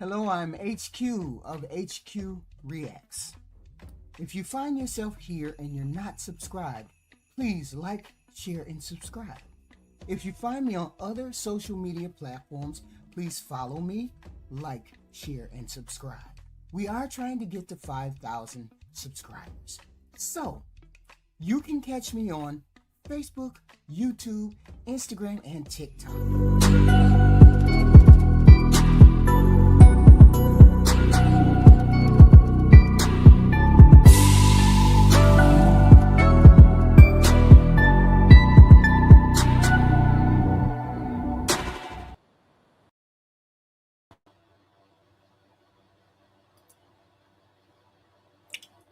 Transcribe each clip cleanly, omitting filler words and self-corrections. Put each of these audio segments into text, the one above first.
Hello, I'm HQ of HQ Reacts. If you find yourself here and you're not subscribed, please like, share, and subscribe. If you find me on other social media platforms, please follow me, like, share, and subscribe. We are trying to get to 5,000 subscribers. So, you can catch me on Facebook, YouTube, Instagram, and TikTok.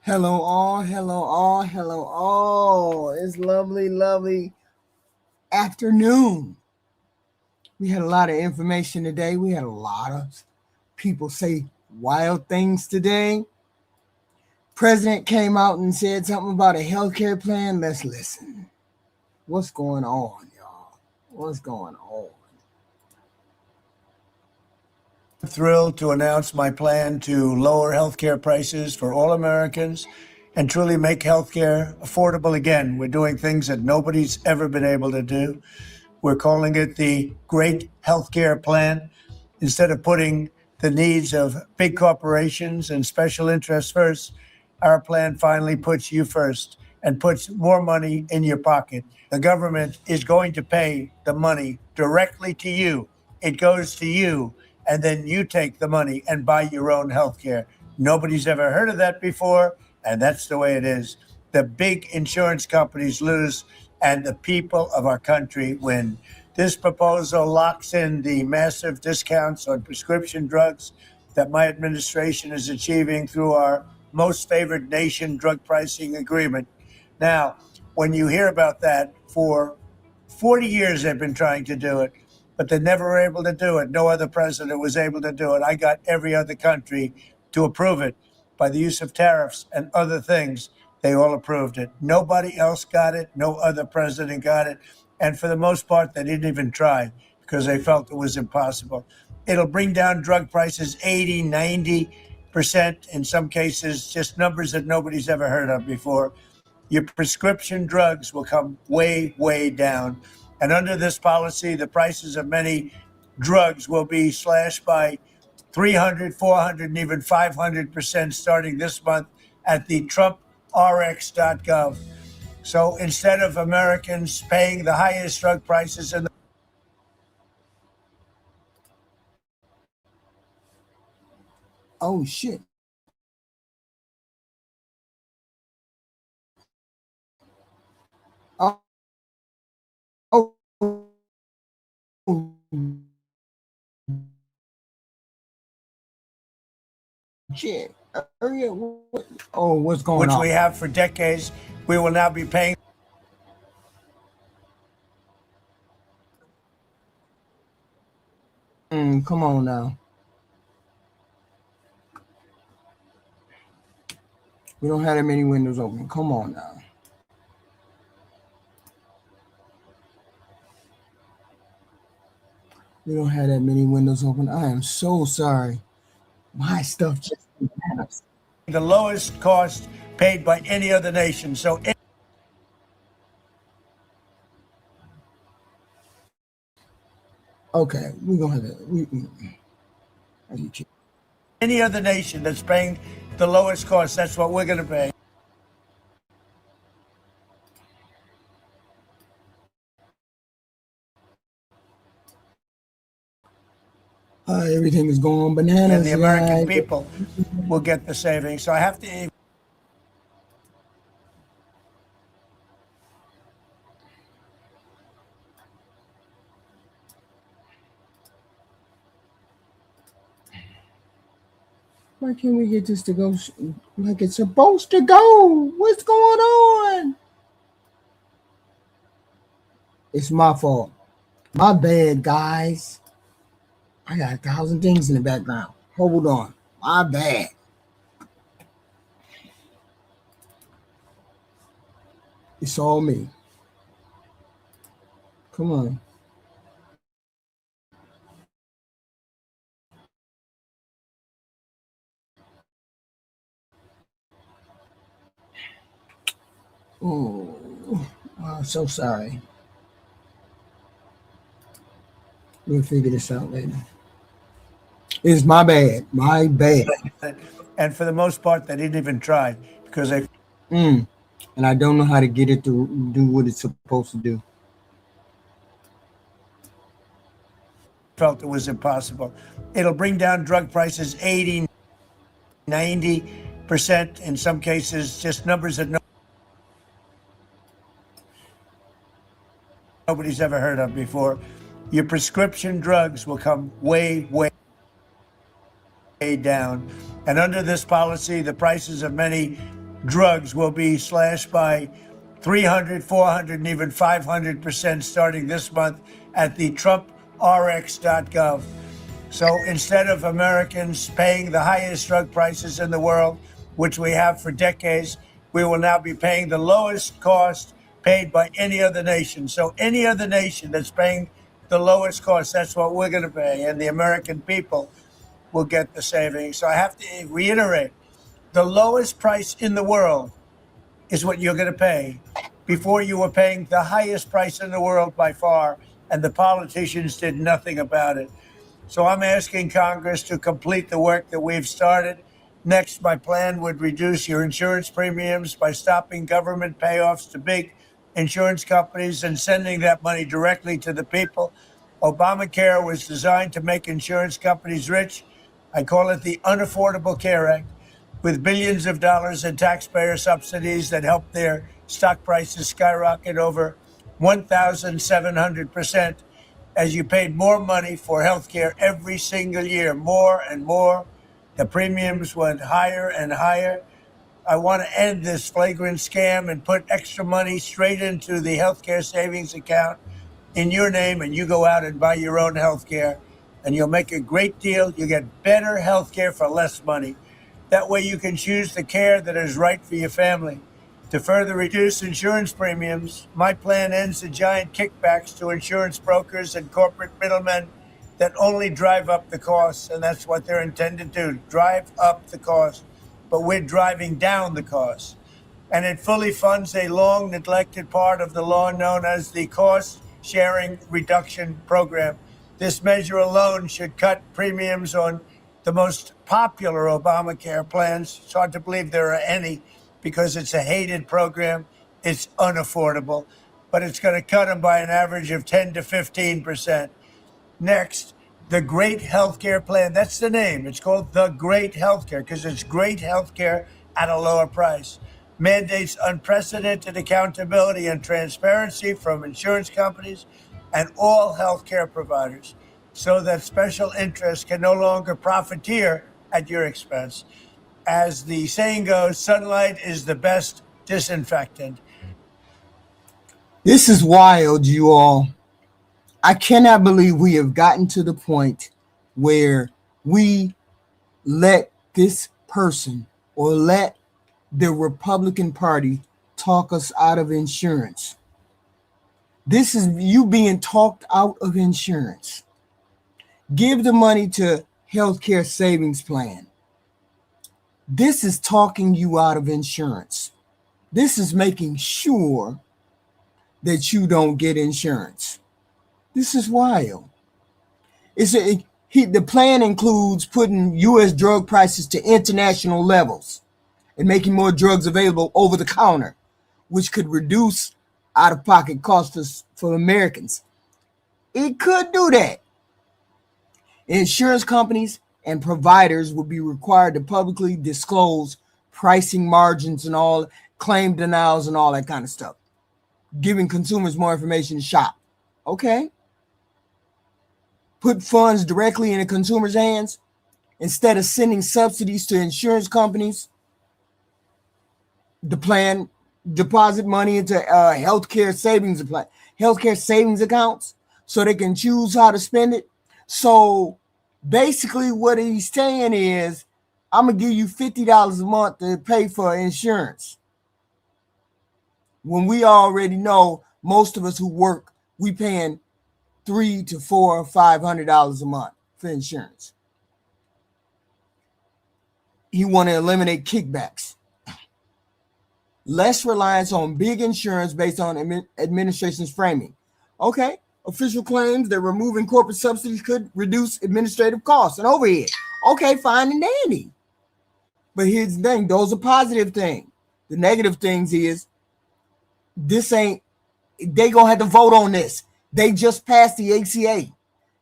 Hello all, hello all, hello all. It's lovely afternoon. We had a lot of information today. We had a lot of people say wild things today. President came out and said something about a healthcare plan. Let's listen. What's going on, y'all? What's going on? Thrilled to announce my plan to lower healthcare prices for all Americans and truly make healthcare affordable again. We're doing things that nobody's ever been able to do. We're calling it the Great Healthcare Plan. Instead of putting the needs of big corporations and special interests first, our plan finally puts you first and puts more money in your pocket. The government is going to pay the money directly to you. It goes to you, and then you take the money and buy your own health care. Nobody's ever heard of that before, and that's the way it is. The big insurance companies lose, and the people of our country win. This proposal locks in the massive discounts on prescription drugs that my administration is achieving through our most favored nation drug pricing agreement. Now, when you hear about that, for 40 years they've been trying to do it, but they never were able to do it. No other president was able to do it. I got every other country to approve it by the use of tariffs and other things. They all approved it. Nobody else got it. No other president got it. And for the most part, they didn't even try because they felt it was impossible. It'll bring down drug prices 80, 90%, in some cases, just numbers that nobody's ever heard of before. Your prescription drugs will come way down. And under this policy, the prices of many drugs will be slashed by 300, 400, and even 500% starting this month at the TrumpRx.gov. So instead of Americans paying the highest drug prices in the Oh shit. Oh, oh, shit. Oh, what's going which on? we have for decades, we will now be paying. Come on now. We don't have that many windows open. Come on now. We don't have that many windows open. I am so sorry. My stuff just bananas. The lowest cost paid by any other nation. So Okay, we're gonna have that. Are you kidding? any other nation that's paying the lowest cost, that's what we're going to pay. Everything is going And bananas. the American people will get the savings. So I have to. Why can't we get this to go like it's supposed to go? What's going on? It's my fault. My bad, guys. I got 1,000 things in the background. Hold on. My bad. It's all me. Come on. Oh, so sorry. We'll figure this out later. It's my bad. My bad. And for the most part, they didn't even try because they Mm. And I don't know how to get it to do what it's supposed to do. felt it was impossible. It'll bring down drug prices 80, 90%, in some cases, just numbers that nobody's ever heard of before. Your prescription drugs will come way, way down. And under this policy, the prices of many drugs will be slashed by 300, 400, and even 500% starting this month at the TrumpRx.gov. So instead of Americans paying the highest drug prices in the world, which we have for decades, we will now be paying the lowest cost paid by any other nation. So any other nation that's paying the lowest cost, that's what we're going to pay. And the American people will get the savings. So I have to reiterate, the lowest price in the world is what you're going to pay. Before, you were paying the highest price in the world by far, and the politicians did nothing about it. So I'm asking Congress to complete the work that we've started. Next, my plan would reduce your insurance premiums by stopping government payoffs to big insurance companies and sending that money directly to the people. Obamacare was designed to make insurance companies rich. I call it the Unaffordable Care Act, with billions of dollars in taxpayer subsidies that helped their stock prices skyrocket over 1,700% as you paid more money for health care every single year, more and more. The premiums went higher and higher. I want to end this flagrant scam and put extra money straight into the healthcare savings account in your name, and you go out and buy your own healthcare, and you'll make a great deal. You get better healthcare for less money. That way you can choose the care that is right for your family. To further reduce insurance premiums, my plan ends the giant kickbacks to insurance brokers and corporate middlemen that only drive up the costs, and that's what they're intended to do, drive up the cost. But we're driving down the cost. And it fully funds a long neglected part of the law known as the Cost Sharing Reduction Program. This measure alone should cut premiums on the most popular Obamacare plans. It's hard to believe there are any because it's a hated program. It's unaffordable, but it's going to cut them by an average of 10 to 15%. Next, the Great Healthcare Plan. That's the name. It's called the Great Healthcare because it's great healthcare at a lower price. Mandates unprecedented accountability and transparency from insurance companies and all healthcare providers so that special interests can no longer profiteer at your expense. As the saying goes, sunlight is the best disinfectant. This is wild, you all. I cannot believe we have gotten to the point where we let this person or let the Republican Party talk us out of insurance. This is you being talked out of insurance. Give the money to healthcare savings plan. This is talking you out of insurance. This is making sure that you don't get insurance. This is wild. The plan includes putting U.S. drug prices to international levels and making more drugs available over the counter, which could reduce out-of-pocket costs for Americans. It could do that. Insurance companies and providers would be required to publicly disclose pricing margins and all claim denials and all that kind of stuff, giving consumers more information to shop. Okay. Put funds directly in the consumer's hands instead of sending subsidies to insurance companies. The plan deposit money into healthcare savings accounts so they can choose how to spend it. So basically what he's saying is, I'm going to give you $50 a month to pay for insurance. When we already know most of us who work, we paying $300 to $400 or $500 a month for insurance. He want to eliminate kickbacks. less reliance on big insurance based on administration's framing. Okay, official claims that removing corporate subsidies could reduce administrative costs and overhead. Okay, fine and dandy. But here's the thing, those are positive things. The negative things is this ain't, they gonna have to vote on this. They just passed the ACA.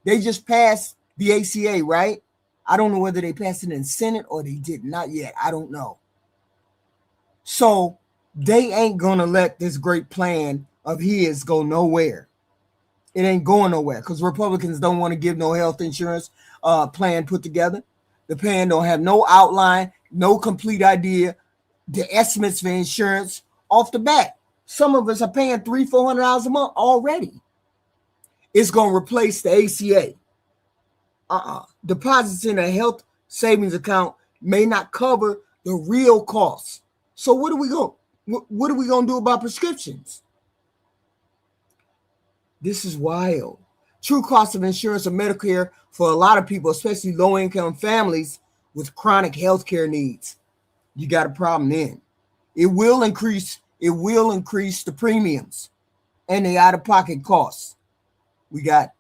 They just passed the ACA, right? I don't know whether they passed it in the Senate or they did not yet. I don't know. So they ain't gonna let this great plan of his go nowhere. It ain't going nowhere because Republicans don't want to give no health insurance plan put together. The plan don't have no outline, no complete idea, the estimates for insurance off the bat. Some of us are paying $300-$400 a month already. It's going to replace the ACA. Deposits in a health savings account may not cover the real costs. So what are we going to do about prescriptions? This is wild. True cost of insurance or Medicare for a lot of people, especially low-income families with chronic health care needs. You got a problem then. It will increase the premiums and the out-of-pocket costs. We got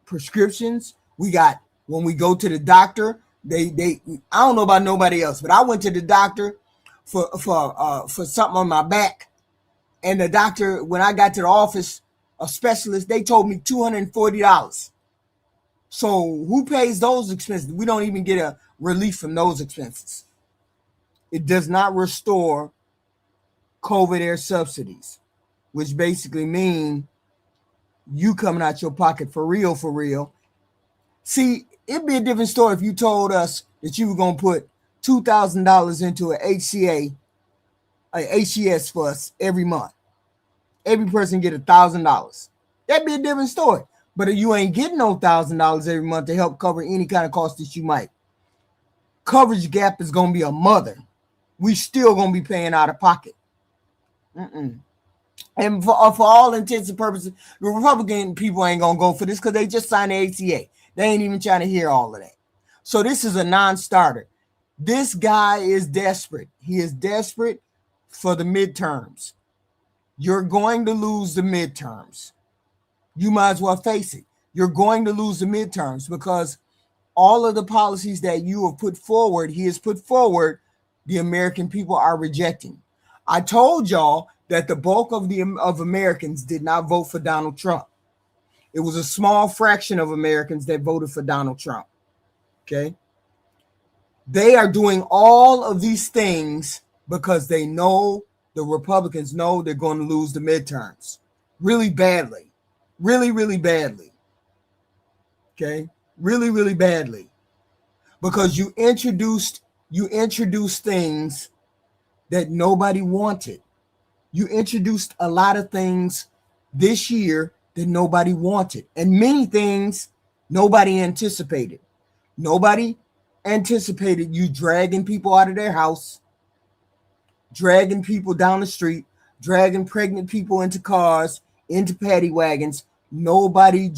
prescriptions. We got when we go to the doctor, they I don't know about nobody else, but I went to the doctor for something on my back, and the doctor, when I got to the office, a specialist, they told me $240. So who pays those expenses? We don't even get a relief from those expenses. It does not restore COVID air subsidies, which basically mean you coming out your pocket for real, for real. See, it'd be a different story if you told us that you were going to put $2,000 into an HCS for us every month. Every person get $1,000. That'd be a different story. But you ain't getting no $1,000 every month to help cover any kind of cost that you might. Coverage gap is going to be a mother. We still going to be paying out of pocket. And for all intents and purposes, the Republican people ain't going to go for this because they just signed the ACA. They ain't even trying to hear all of that. So this is a non-starter. This guy is desperate. He is desperate for the midterms. You're going to lose the midterms. You might as well face it. You're going to lose the midterms because all of the policies that you have put forward, he has put forward, the American people are rejecting. I told y'all that the bulk of Americans did not vote for Donald Trump. It was a small fraction of Americans that voted for Donald Trump. Okay? They are doing all of these things because they know, the Republicans know, they're going to lose the midterms really badly. Really, really badly. Okay? Really, really badly. Because you introduced things that nobody wanted. You introduced a lot of things this year that nobody wanted. And many things nobody anticipated. Nobody anticipated you dragging people out of their house, dragging people down the street, dragging pregnant people into cars, into paddy wagons. Nobody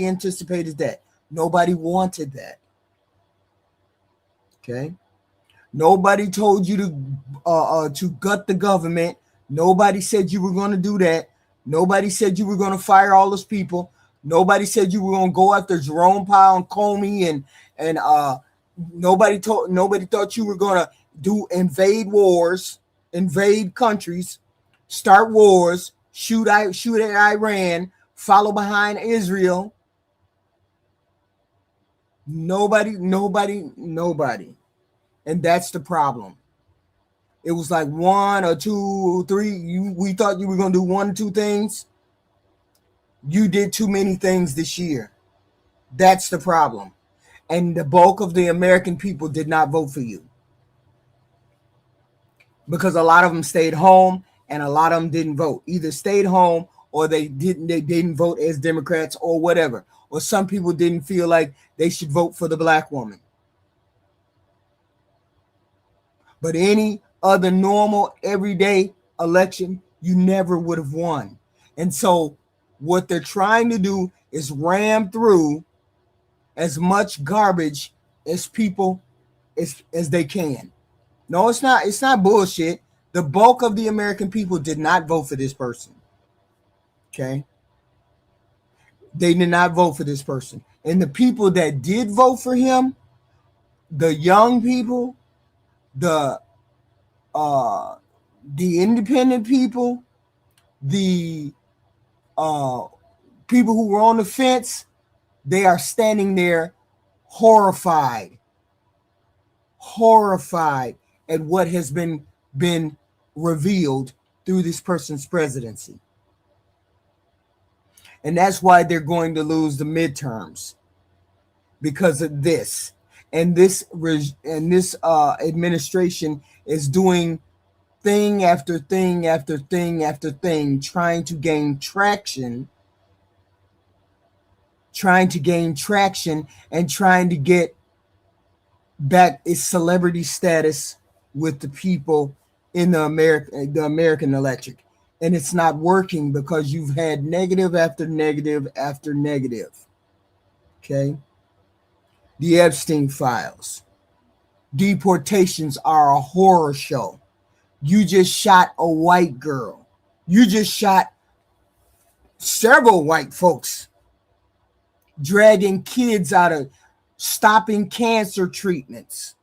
anticipated that. Nobody wanted that. Okay? Nobody told you to gut the government. Nobody said you were going to do that. Nobody said you were going to fire all those people. Nobody said you were going to go after Jerome Powell and Comey and nobody thought you were going to invade wars, invade countries, start wars, shoot at Iran, follow behind Israel. Nobody. And that's the problem. It was like one or two or three. We thought you were going to do one or two things. You did too many things this year. That's the problem. And the bulk of the American people did not vote for you. Because a lot of them stayed home and a lot of them didn't vote. Either stayed home or they didn't vote as Democrats or whatever. Or some people didn't feel like they should vote for the black woman. But any other normal everyday election, you never would have won. And so what they're trying to do is ram through as much garbage as people as they can. No, it's not bullshit. The bulk of the American people did not vote for this person. Okay? They did not vote for this person. And the people that did vote for him, the young people, the independent people, the people who were on the fence, they are standing there horrified at what has been revealed through this person's presidency. And that's why they're going to lose the midterms, because of this. And this administration is doing thing after thing after thing after thing, trying to gain traction and trying to get back its celebrity status with the people in the American electric. And it's not working because you've had negative after negative after negative. Okay? The Epstein files. Deportations are a horror show. You just shot a white girl. You just shot several white folks, dragging kids out of, stopping cancer treatments,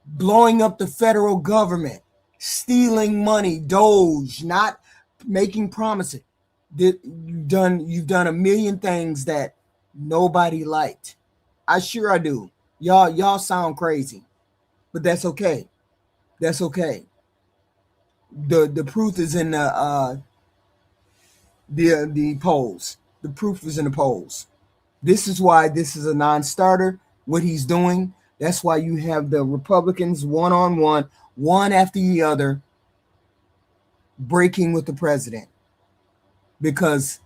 blowing up the federal government, stealing money, Doge, not making promises. You've done a million things that nobody liked. I do. Y'all sound crazy, but that's okay. That's okay. The proof is in the polls. The proof is in the polls. This is why this is a non-starter, what he's doing. That's why you have the Republicans one-on-one, one after the other, breaking with the president, because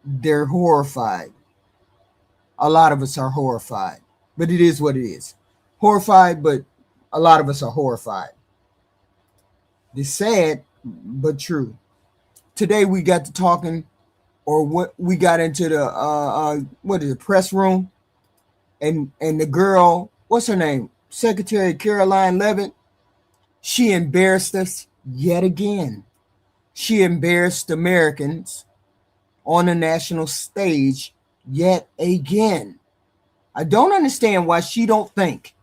they're horrified. A lot of us are horrified, but it is what it is. Horrified, but a lot of us are horrified. It's sad, but true. Today we got to talking, or what we got into the press room, and the girl, what's her name? Secretary Caroline Levitt. She embarrassed us yet again. She embarrassed Americans on the national stage yet again. I don't understand why she don't think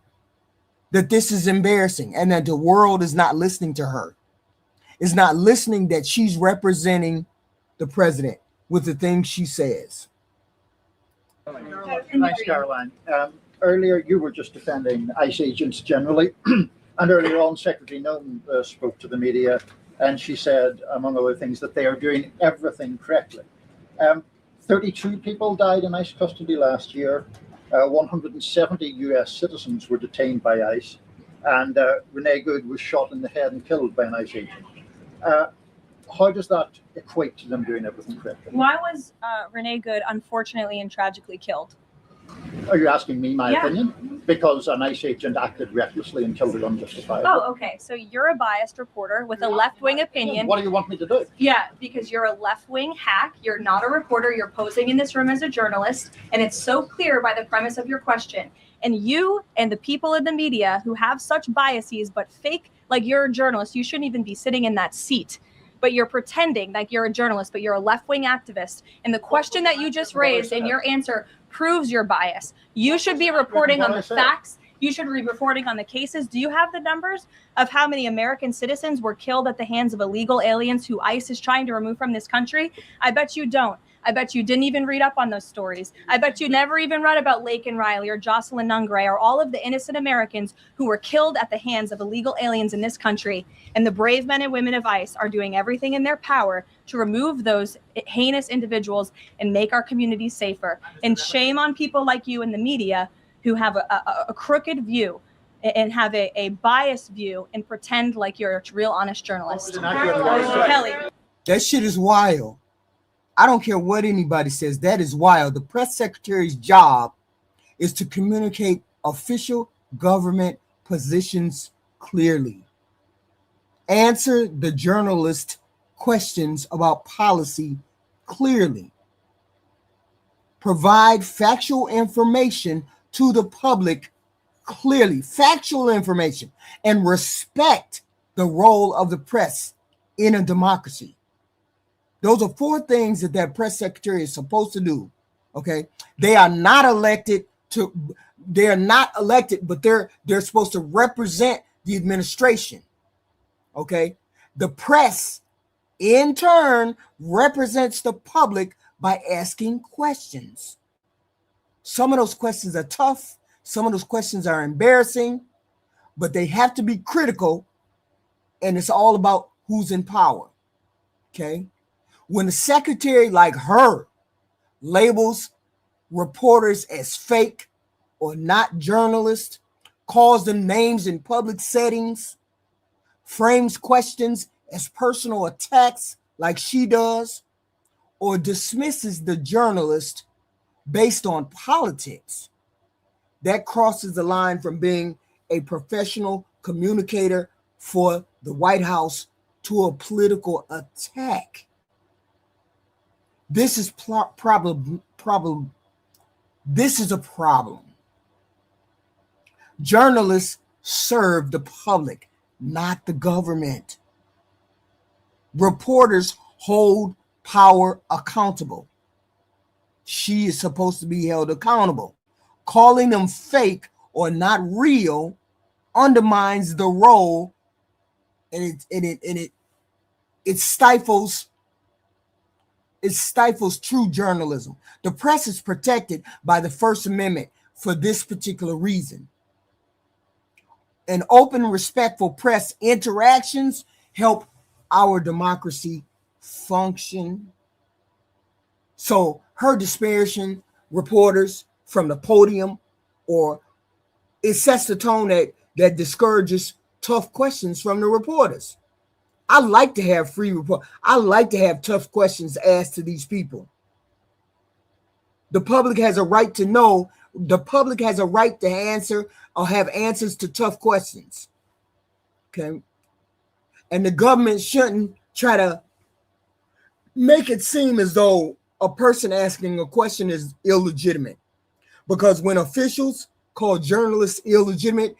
that this is embarrassing and that the world is not listening to her. Is not listening that she's representing the president with the things she says. Thanks, Caroline. Earlier, you were just defending ICE agents generally, and earlier on, Secretary Nolan spoke to the media, and she said, among other things, that they are doing everything correctly. 32 people died in ICE custody last year. 170 U.S. citizens were detained by ICE, and Renee Good was shot in the head and killed by an ICE agent. How does that equate to them doing everything correctly? Why was Renee Good unfortunately and tragically killed? Are you asking me my opinion? Because an ICE agent acted recklessly and killed her unjustifiably. Oh, okay. So you're a biased reporter with a left-wing opinion. What do you want me to do? Yeah, because you're a left-wing hack. You're not a reporter. You're posing in this room as a journalist. And it's so clear by the premise of your question. And you and the people in the media who have such biases but fake like you're a journalist, you shouldn't even be sitting in that seat. But you're pretending like you're a journalist, but you're a left-wing activist. And the question that you just raised and your answer proves your bias. You should be reporting on the facts. You should be reporting on the cases. Do you have the numbers of how many American citizens were killed at the hands of illegal aliens who ICE is trying to remove from this country? I bet you don't. I bet you didn't even read up on those stories. I bet you never even read about Laken Riley or Jocelyn Nungray or all of the innocent Americans who were killed at the hands of illegal aliens in this country. And the brave men and women of ICE are doing everything in their power to remove those heinous individuals and make our communities safer. And shame on people like you in the media who have a crooked view and have a biased view and pretend like you're a real honest journalist. Kelly. That shit is wild. I don't care what anybody says. That is wild. The press secretary's job is to communicate official government positions clearly. Answer the journalist questions about policy clearly. Provide factual information to the public clearly. Factual information. And respect the role of the press in a democracy. Those are 4 things that that press secretary is supposed to do. Okay, they are not elected, but they're supposed to represent the administration. Okay, the press in turn represents the public by asking questions. Some of those questions are tough, some of those questions are embarrassing, but they have to be critical, and it's all about who's in power. Okay, when a secretary like her labels reporters as fake or not journalists, calls them names in public settings, frames questions as personal attacks like she does, or dismisses the journalist based on politics, that crosses the line from being a professional communicator for the White House to a political attack. This is This is a problem. Journalists serve the public, not the government. Reporters hold power accountable. She is supposed to be held accountable. Calling them fake or not real undermines the role, and it stifles true journalism. The press is protected by the First Amendment for this particular reason. And open, respectful press interactions help our democracy function. So her disparaging reporters from the podium, or it sets the tone that discourages tough questions from the reporters. I like to have free report. I like to have tough questions asked to these people. The public has a right to know. The public has a right to answer or have answers to tough questions. Okay. And the government shouldn't try to make it seem as though a person asking a question is illegitimate. Because when officials call journalists illegitimate,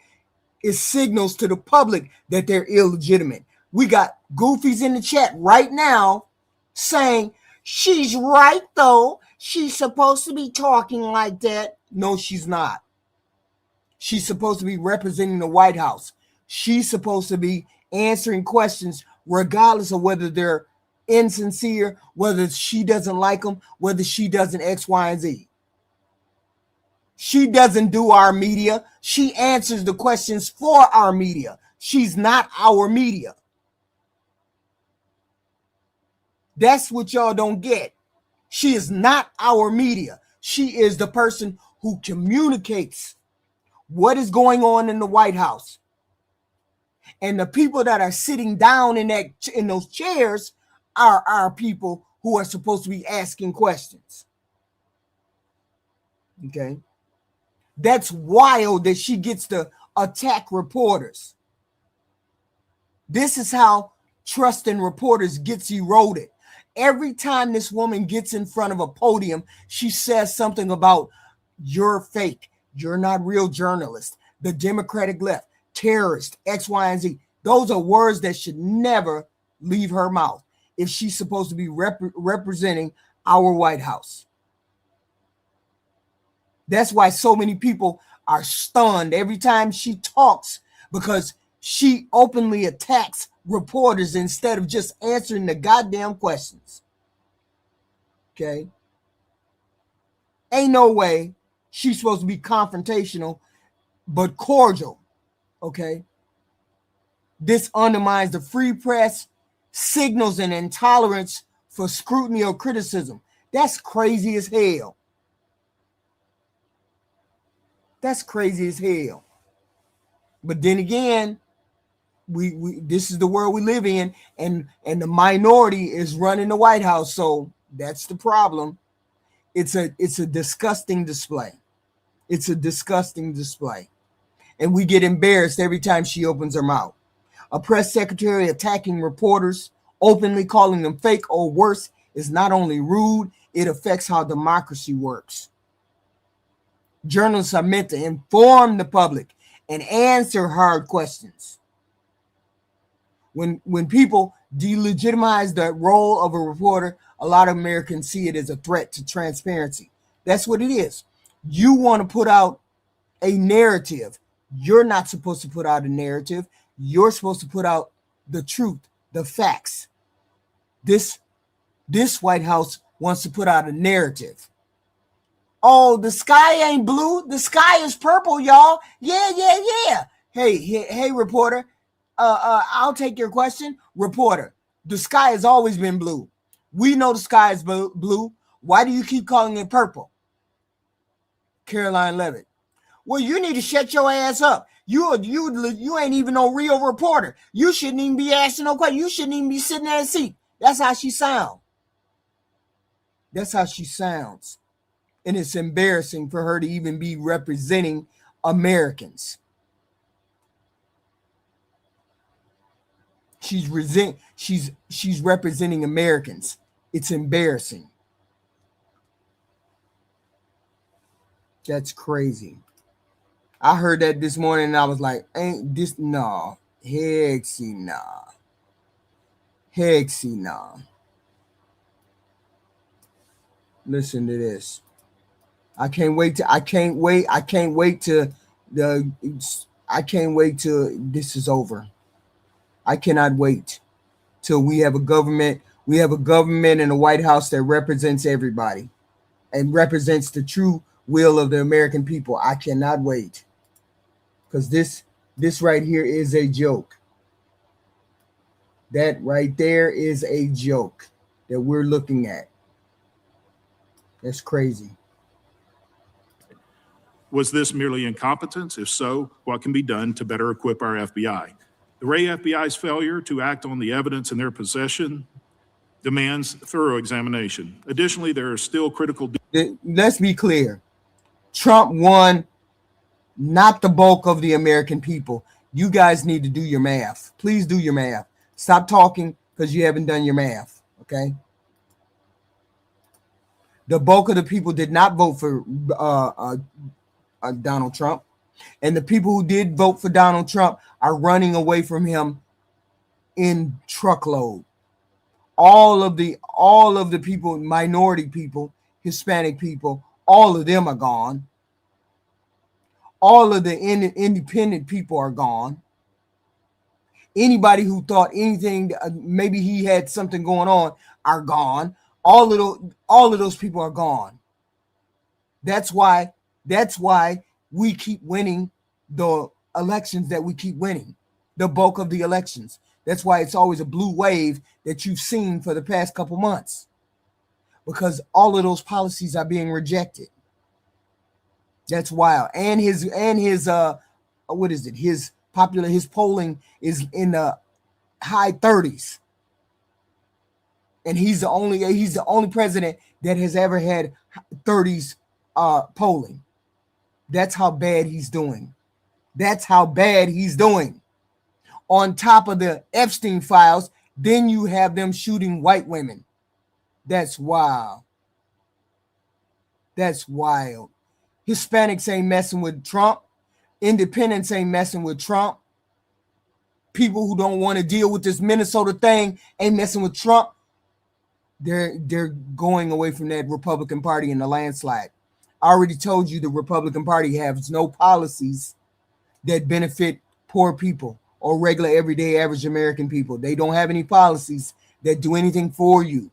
it signals to the public that they're illegitimate. We got goofies in the chat right now saying, she's right though. She's supposed to be talking like that. No, she's not. She's supposed to be representing the White House. She's supposed to be answering questions regardless of whether they're insincere, whether she doesn't like them, whether she doesn't X, Y, and Z. She doesn't do our media. She answers the questions for our media. She's not our media. That's what y'all don't get. She is not our media. She is the person who communicates what is going on in the White House. And the people that are sitting down in those chairs are our people who are supposed to be asking questions. Okay. That's wild that she gets to attack reporters. This is how trust in reporters gets eroded. Every time this woman gets in front of a podium, she says something about you're fake, you're not real journalist, the Democratic left, terrorist, X, Y, and Z. Those are words that should never leave her mouth if she's supposed to be representing our White House. That's why so many people are stunned every time she talks, because she openly attacks reporters instead of just answering the goddamn questions. Okay. Ain't no way she's supposed to be confrontational, but cordial. Okay. This undermines the free press, signals an intolerance for scrutiny or criticism. That's crazy as hell. That's crazy as hell. But then again, we this is the world we live in, and the minority is running the White House, so that's the problem. It's a disgusting display. It's a disgusting display, and we get embarrassed every time she opens her mouth. A press secretary attacking reporters, openly calling them fake or worse, is not only rude, it affects how democracy works. Journalists are meant to inform the public and answer hard questions. When people delegitimize the role of a reporter, a lot of Americans see it as a threat to transparency. That's what it is. You want to put out a narrative. You're not supposed to put out a narrative. You're supposed to put out the truth, the facts. This White House wants to put out a narrative. Oh, the sky ain't blue. The sky is purple, y'all. Yeah. Hey, reporter. I'll take your question. Reporter, the sky has always been blue. We know the sky is blue. Why do you keep calling it purple? Caroline Levitt. Well, you need to shut your ass up. You ain't even no real reporter. You shouldn't even be asking no question. You shouldn't even be sitting in a seat. That's how she sounds. That's how she sounds. And it's embarrassing for her to even be representing Americans. She's representing Americans. It's embarrassing. That's crazy. I heard that this morning and I was like, ain't this, no. Hexy, nah. Hexy, nah. Listen to this. I can't wait till this is over. I cannot wait till we have a government in the White House that represents everybody and represents the true will of the American people. I cannot wait. Because this right here is a joke. That right there is a joke that we're looking at. That's crazy. Was this merely incompetence? If so, what can be done to better equip our FBI? The Ray FBI's failure to act on the evidence in their possession demands thorough examination. Additionally, there are still critical... Let's be clear. Trump won, not the bulk of the American people. You guys need to do your math. Please do your math. Stop talking because you haven't done your math, okay? The bulk of the people did not vote for Donald Trump. And the people who did vote for Donald Trump are running away from him in truckload. All of the people, minority people, Hispanic people, all of them are gone. All of the independent people are gone. Anybody who thought anything, maybe he had something going on, are gone. All of those people are gone. That's why we keep winning the elections that we keep winning, the bulk of the elections. That's why it's always a blue wave that you've seen for the past couple months, because all of those policies are being rejected. That's wild. And his what is it? His polling is in the high 30s. And he's the only president that has ever had 30s polling. That's how bad he's doing. That's how bad he's doing. On top of the Epstein files, then you have them shooting white women. That's wild. That's wild. Hispanics ain't messing with Trump. Independents ain't messing with Trump. People who don't want to deal with this Minnesota thing ain't messing with Trump. They're going away from that Republican Party in the landslide. I already told you the Republican Party has no policies that benefit poor people or regular, everyday, average American people. They don't have any policies that do anything for you.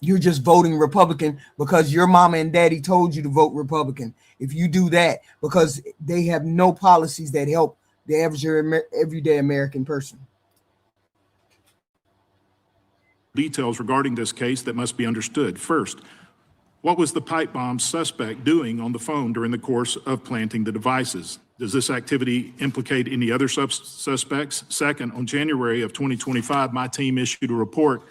You're just voting Republican because your mama and daddy told you to vote Republican. If you do that, because they have no policies that help the average everyday American person. Details regarding this case that must be understood. First, what was the pipe bomb suspect doing on the phone during the course of planting the devices? Does this activity implicate any other suspects? Second, on January of 2025, my team issued a report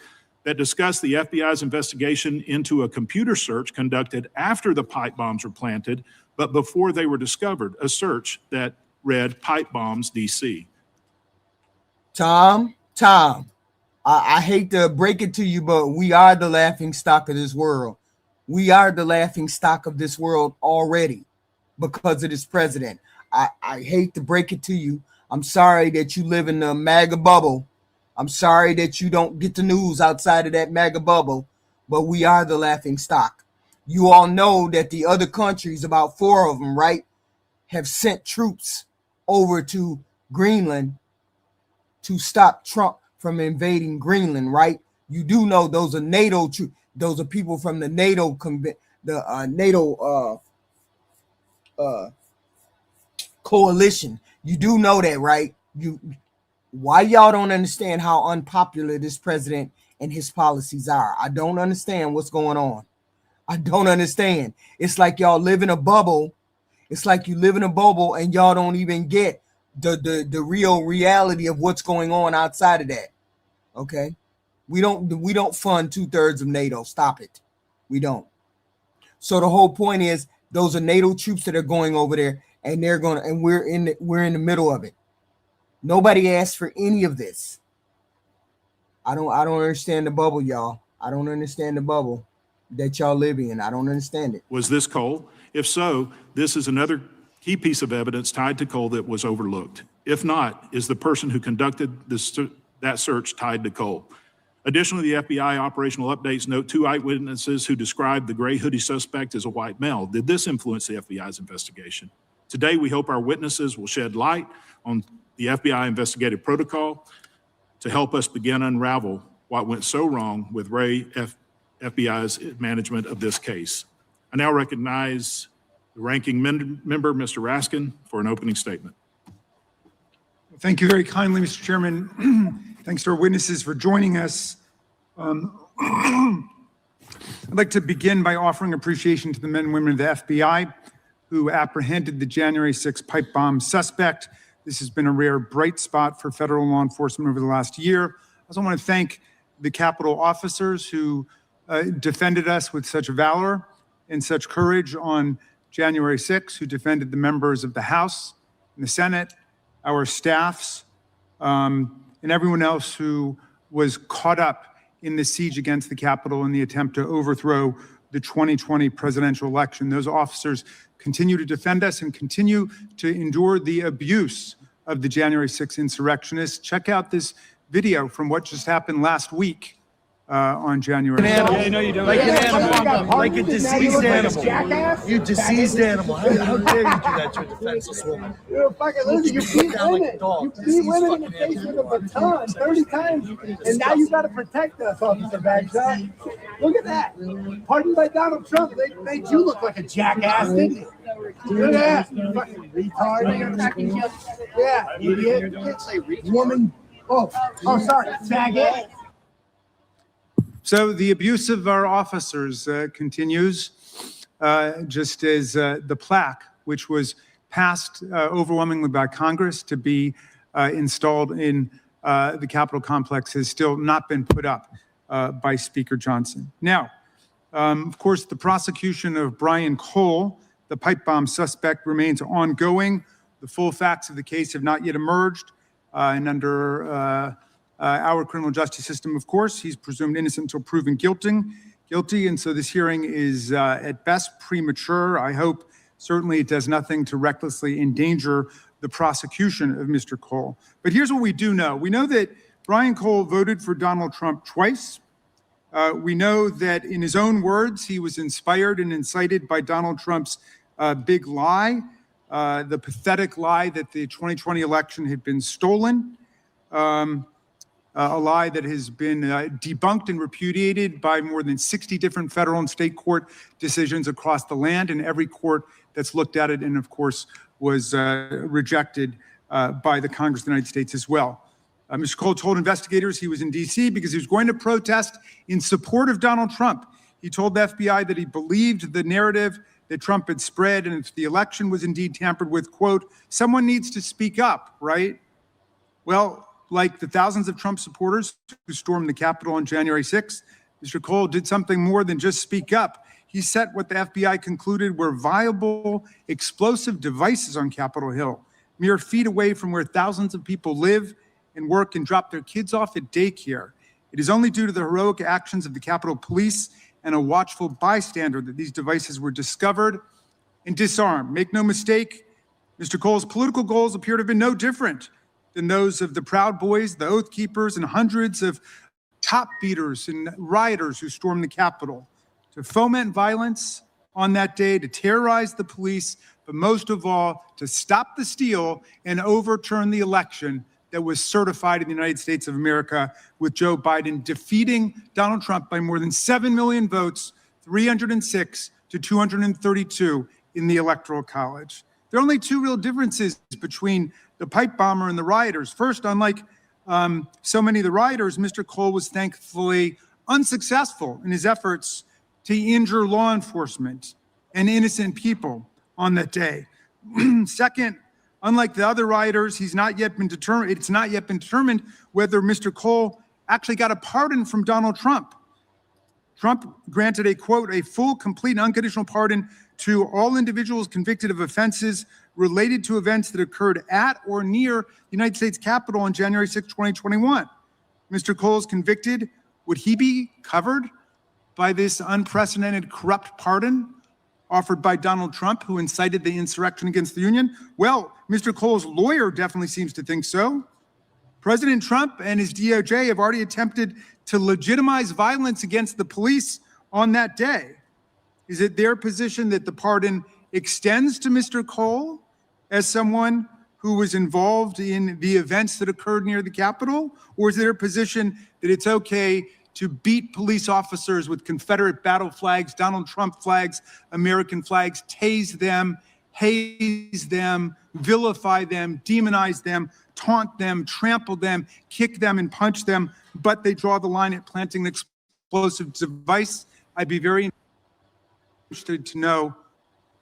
that discussed the FBI's investigation into a computer search conducted after the pipe bombs were planted, but before they were discovered, a search that read Pipe Bombs DC. Tom, I hate to break it to you, but we are the laughing stock of this world. We are the laughing stock of this world already because of this president. I hate to break it to you. I'm sorry that you live in the MAGA bubble. I'm sorry that you don't get the news outside of that MAGA bubble, but we are the laughing stock. You all know that the other countries, about 4 of them, right, have sent troops over to Greenland to stop Trump from invading Greenland, right? You do know those are NATO troops. Those are people from the NATO NATO coalition. You do know that, right? Why y'all don't understand how unpopular this president and his policies are? I don't understand what's going on. I don't understand. It's like y'all live in a bubble. It's like you live in a bubble and y'all don't even get the real reality of what's going on outside of that. Okay? We don't fund 2/3 of NATO. Stop it. We don't. So the whole point is those are NATO troops that are going over there, and we're in the middle of it. Nobody asked for any of this. I don't understand the bubble, y'all. I don't understand the bubble that y'all live in. I don't understand it. Was this Cole? If so, this is another key piece of evidence tied to Cole that was overlooked. If not, is the person who conducted that search tied to Cole? Additionally, the FBI operational updates note 2 eyewitnesses who described the gray hoodie suspect as a white male. Did this influence the FBI's investigation? Today, we hope our witnesses will shed light on the FBI investigative protocol to help us begin unravel what went so wrong with FBI's management of this case. I now recognize the ranking member, Mr. Raskin, for an opening statement. Thank you very kindly, Mr. Chairman. Thanks to our witnesses for joining us. I'd like to begin by offering appreciation to the men and women of the FBI who apprehended the January 6th pipe bomb suspect. This has been a rare bright spot for federal law enforcement over the last year. I also want to thank the Capitol officers who defended us with such valor and such courage on January 6th, who defended the members of the House and the Senate, our staffs, and everyone else who was caught up in the siege against the Capitol in the attempt to overthrow the 2020 presidential election. Those officers continue to defend us and continue to endure the abuse of the January 6th insurrectionists. Check out this video from what just happened last week on January 6th. Yeah, no, you don't. Like an animal, like a diseased animal. You diseased animal. How dare you do that to a defenseless woman? You're fucking losing. You beat women. You beat women in the face with a baton 30 times, and now you got to protect us, Officer Bagshot. Look at that. Pardoned by Donald Trump. They made you look like a jackass, didn't they? Look at that. You fucking retard. Yeah, idiot. You can't say retard. Woman. Oh, sorry. Faggot. So the abuse of our officers continues, just as the plaque, which was passed overwhelmingly by Congress to be installed in the Capitol complex, has still not been put up by Speaker Johnson. Now, of course, the prosecution of Brian Cole, the pipe bomb suspect, remains ongoing. The full facts of the case have not yet emerged, and under our criminal justice system, of course, he's presumed innocent until proven guilty. And so this hearing is at best premature. I hope certainly it does nothing to recklessly endanger the prosecution of Mr. Cole. But here's what we do know. We know that Brian Cole voted for Donald Trump twice. We know that in his own words, he was inspired and incited by Donald Trump's big lie, the pathetic lie that the 2020 election had been stolen. A lie that has been debunked and repudiated by more than 60 different federal and state court decisions across the land, and every court that's looked at it, and of course was rejected by the Congress of the United States as well. Mr. Cole told investigators he was in D.C. because he was going to protest in support of Donald Trump. He told the FBI that he believed the narrative that Trump had spread, and if the election was indeed tampered with, quote, someone needs to speak up, right? Well, like the thousands of Trump supporters who stormed the Capitol on January 6th, Mr. Cole did something more than just speak up. He set what the FBI concluded were viable explosive devices on Capitol Hill, mere feet away from where thousands of people live and work and drop their kids off at daycare. It is only due to the heroic actions of the Capitol Police and a watchful bystander that these devices were discovered and disarmed. Make no mistake, Mr. Cole's political goals appear to have been no different than those of the Proud Boys, the Oath Keepers, and hundreds of top beaters and rioters who stormed the Capitol to foment violence on that day, to terrorize the police, but most of all, to stop the steal and overturn the election that was certified in the United States of America, with Joe Biden defeating Donald Trump by more than 7 million votes, 306 to 232 in the Electoral College. There are only two real differences between the pipe bomber and the rioters. First, unlike so many of the rioters, Mr. Cole was thankfully unsuccessful in his efforts to injure law enforcement and innocent people on that day. Second, unlike the other rioters, it's not yet been determined whether Mr. Cole actually got a pardon from Donald Trump. Trump granted a, quote, a full, complete, and unconditional pardon to all individuals convicted of offenses related to events that occurred at or near the United States Capitol on January 6, 2021. Mr. Cole is convicted. Would he be covered by this unprecedented corrupt pardon offered by Donald Trump, who incited the insurrection against the Union? Well, Mr. Cole's lawyer definitely seems to think so. President Trump and his DOJ have already attempted to legitimize violence against the police on that day. Is it their position that the pardon extends to Mr. Cole as someone who was involved in the events that occurred near the Capitol? Or is it their position that it's okay to beat police officers with Confederate battle flags, Donald Trump flags, American flags, tase them, haze them, vilify them, demonize them, taunt them, trample them, kick them, and punch them, but they draw the line at planting an explosive device? I'd be very interested to know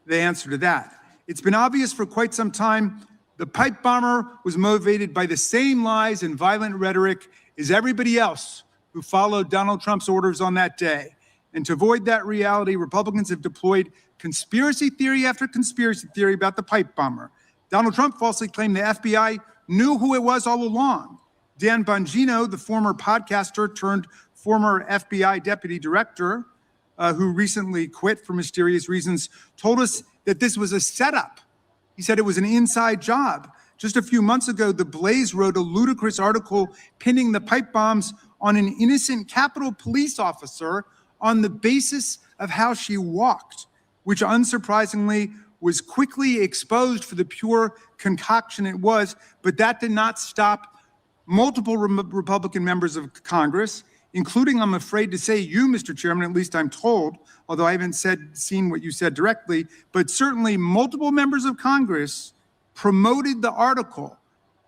the answer to that. It's been obvious for quite some time the pipe bomber was motivated by the same lies and violent rhetoric as everybody else who followed Donald Trump's orders on that day. And to avoid that reality, Republicans have deployed conspiracy theory after conspiracy theory about the pipe bomber. Donald Trump falsely claimed the FBI knew who it was all along. Dan Bongino, the former podcaster turned former FBI deputy director, who recently quit for mysterious reasons, told us that this was a setup. He said it was an inside job. Just a few months ago, The Blaze wrote a ludicrous article pinning the pipe bombs on an innocent Capitol police officer on the basis of how she walked, which unsurprisingly was quickly exposed for the pure concoction it was. But that did not stop multiple Republican members of Congress, including, I'm afraid to say, you, Mr. Chairman, at least I'm told, although I haven't seen what you said directly, but certainly multiple members of Congress promoted the article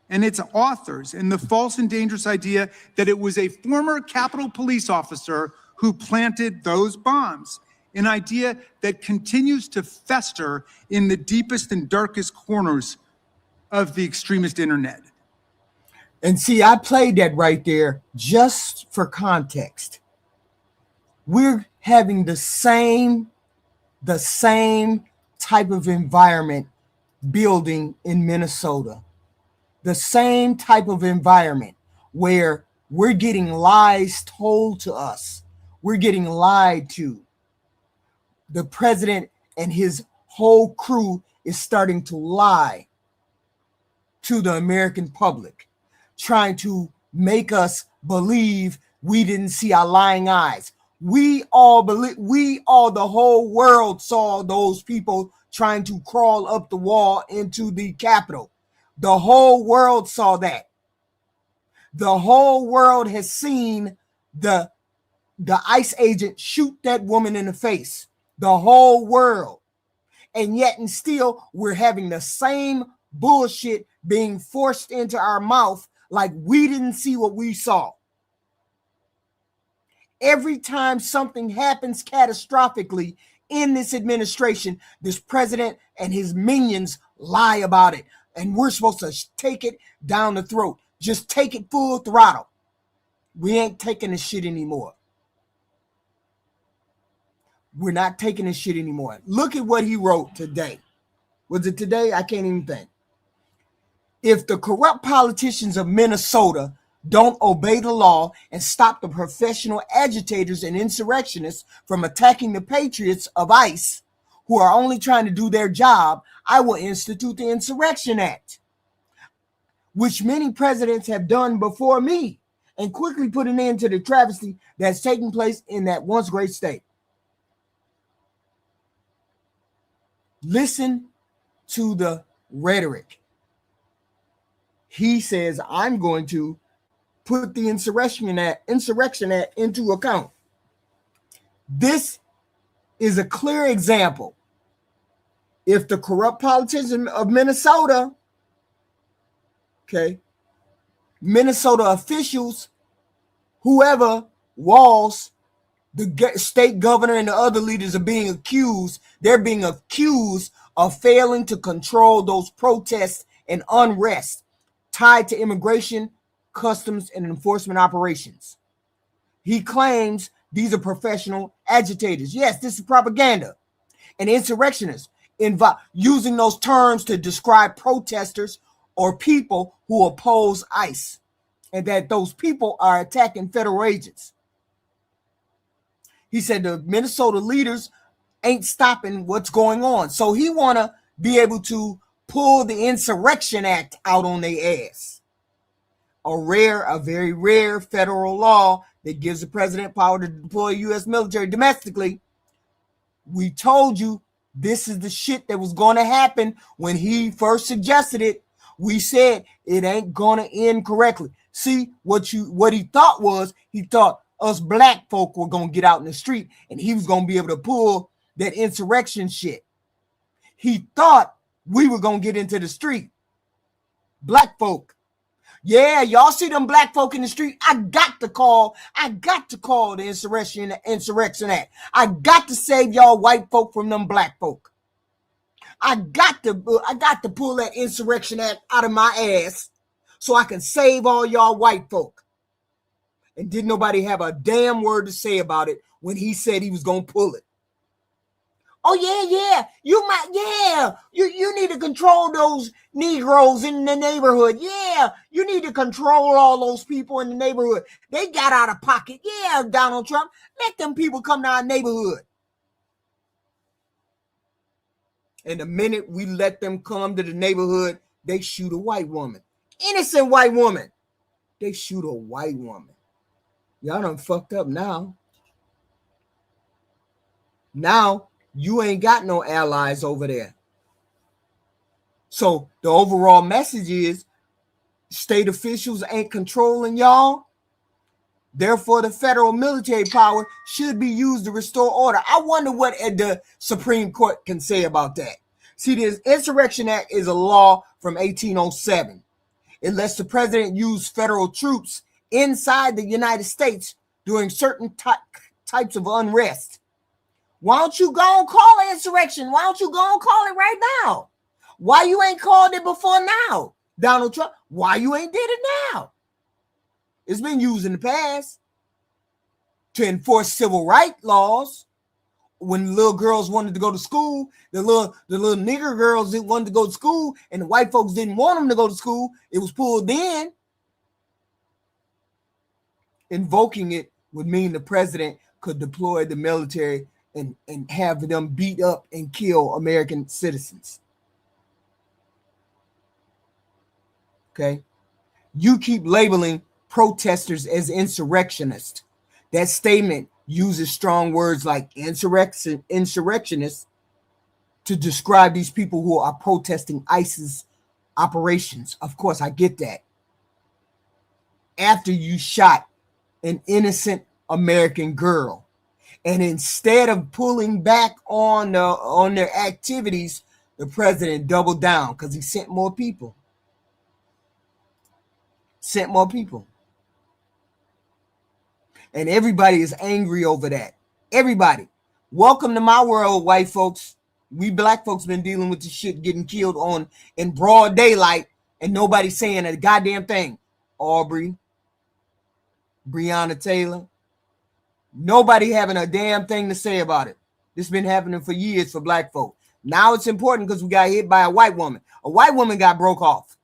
and its authors and the false and dangerous idea that it was a former Capitol police officer who planted those bombs, an idea that continues to fester in the deepest and darkest corners of the extremist internet. And see, I played that right there just for context. We're having the same type of environment building in Minnesota. The same type of environment where we're getting lies told to us. We're getting lied to. The president and his whole crew is starting to lie to the American public, trying to make us believe we didn't see our lying eyes. The whole world saw those people trying to crawl up the wall into the Capitol. The whole world saw that. The whole world has seen the ICE agent shoot that woman in the face. The whole world. And yet and still we're having the same bullshit being forced into our mouth like we didn't see what we saw. Every time something happens catastrophically in this administration, this president and his minions lie about it. And we're supposed to take it down the throat. Just take it full throttle. We ain't taking this shit anymore. We're not taking this shit anymore. Look at what he wrote today. Was it today? I can't even think. If the corrupt politicians of Minnesota don't obey the law and stop the professional agitators and insurrectionists from attacking the patriots of ICE, who are only trying to do their job, I will institute the Insurrection Act, which many presidents have done before me, and quickly put an end to the travesty that's taking place in that once great state. Listen to the rhetoric. He says, I'm going to put the Insurrection Act into account. This is a clear example. If the corrupt politician of Minnesota, Minnesota officials, whoever, Walls, the state governor and the other leaders are being accused, they're being accused of failing to control those protests and unrest tied to immigration, customs, and enforcement operations. He claims these are professional agitators. Yes, this is propaganda. And insurrectionists using those terms to describe protesters or people who oppose ICE, and that those people are attacking federal agents. He said the Minnesota leaders ain't stopping what's going on. So he want to be able to pull the Insurrection Act out on their ass. A very rare federal law that gives the president power to deploy U.S. military domestically. We told you this is the shit that was going to happen when he first suggested it. We said it ain't going to end correctly. See, what he thought was, he thought us black folk were going to get out in the street and he was going to be able to pull that insurrection shit. He thought we were going to get into the street. Black folk. Yeah, y'all see them black folk in the street. I got to call the Insurrection Act. I got to save y'all white folk from them black folk. I got to pull that Insurrection Act out of my ass so I can save all y'all white folk. And didn't nobody have a damn word to say about it when he said he was going to pull it. Oh, yeah. You need to control those Negroes in the neighborhood. Yeah, you need to control all those people in the neighborhood. They got out of pocket. Yeah, Donald Trump, let them people come to our neighborhood. And the minute we let them come to the neighborhood, they shoot a white woman. Innocent white woman. They shoot a white woman. Y'all done fucked up now. Now, you ain't got no allies over there. So the overall message is state officials ain't controlling y'all. Therefore, the federal military power should be used to restore order. I wonder what the Supreme Court can say about that. See, this Insurrection Act is a law from 1807. It lets the president use federal troops inside the United States during certain types of unrest. Why don't you go and call an insurrection? Why don't you go and call it right now? Why you ain't called it before now, Donald Trump? Why you ain't did it now? It's been used in the past to enforce civil rights laws. When little girls wanted to go to school, the little nigger girls didn't want to go to school, and the white folks didn't want them to go to school. It was pulled in. Invoking it would mean the president could deploy the military and have them beat up and kill American citizens. Okay? You keep labeling protesters as insurrectionists. That statement uses strong words like insurrectionists to describe these people who are protesting ISIS operations. Of course, I get that. After you shot an innocent American girl, and instead of pulling back on their activities, the president doubled down because he sent more people. And everybody is angry over that. Everybody. Welcome to my world, white folks. We black folks been dealing with this shit getting killed in broad daylight and nobody saying a goddamn thing. Aubrey, Breonna Taylor. Nobody having a damn thing to say about it. This been happening for years for black folk. Now it's important because we got hit by a white woman. A white woman got broke off.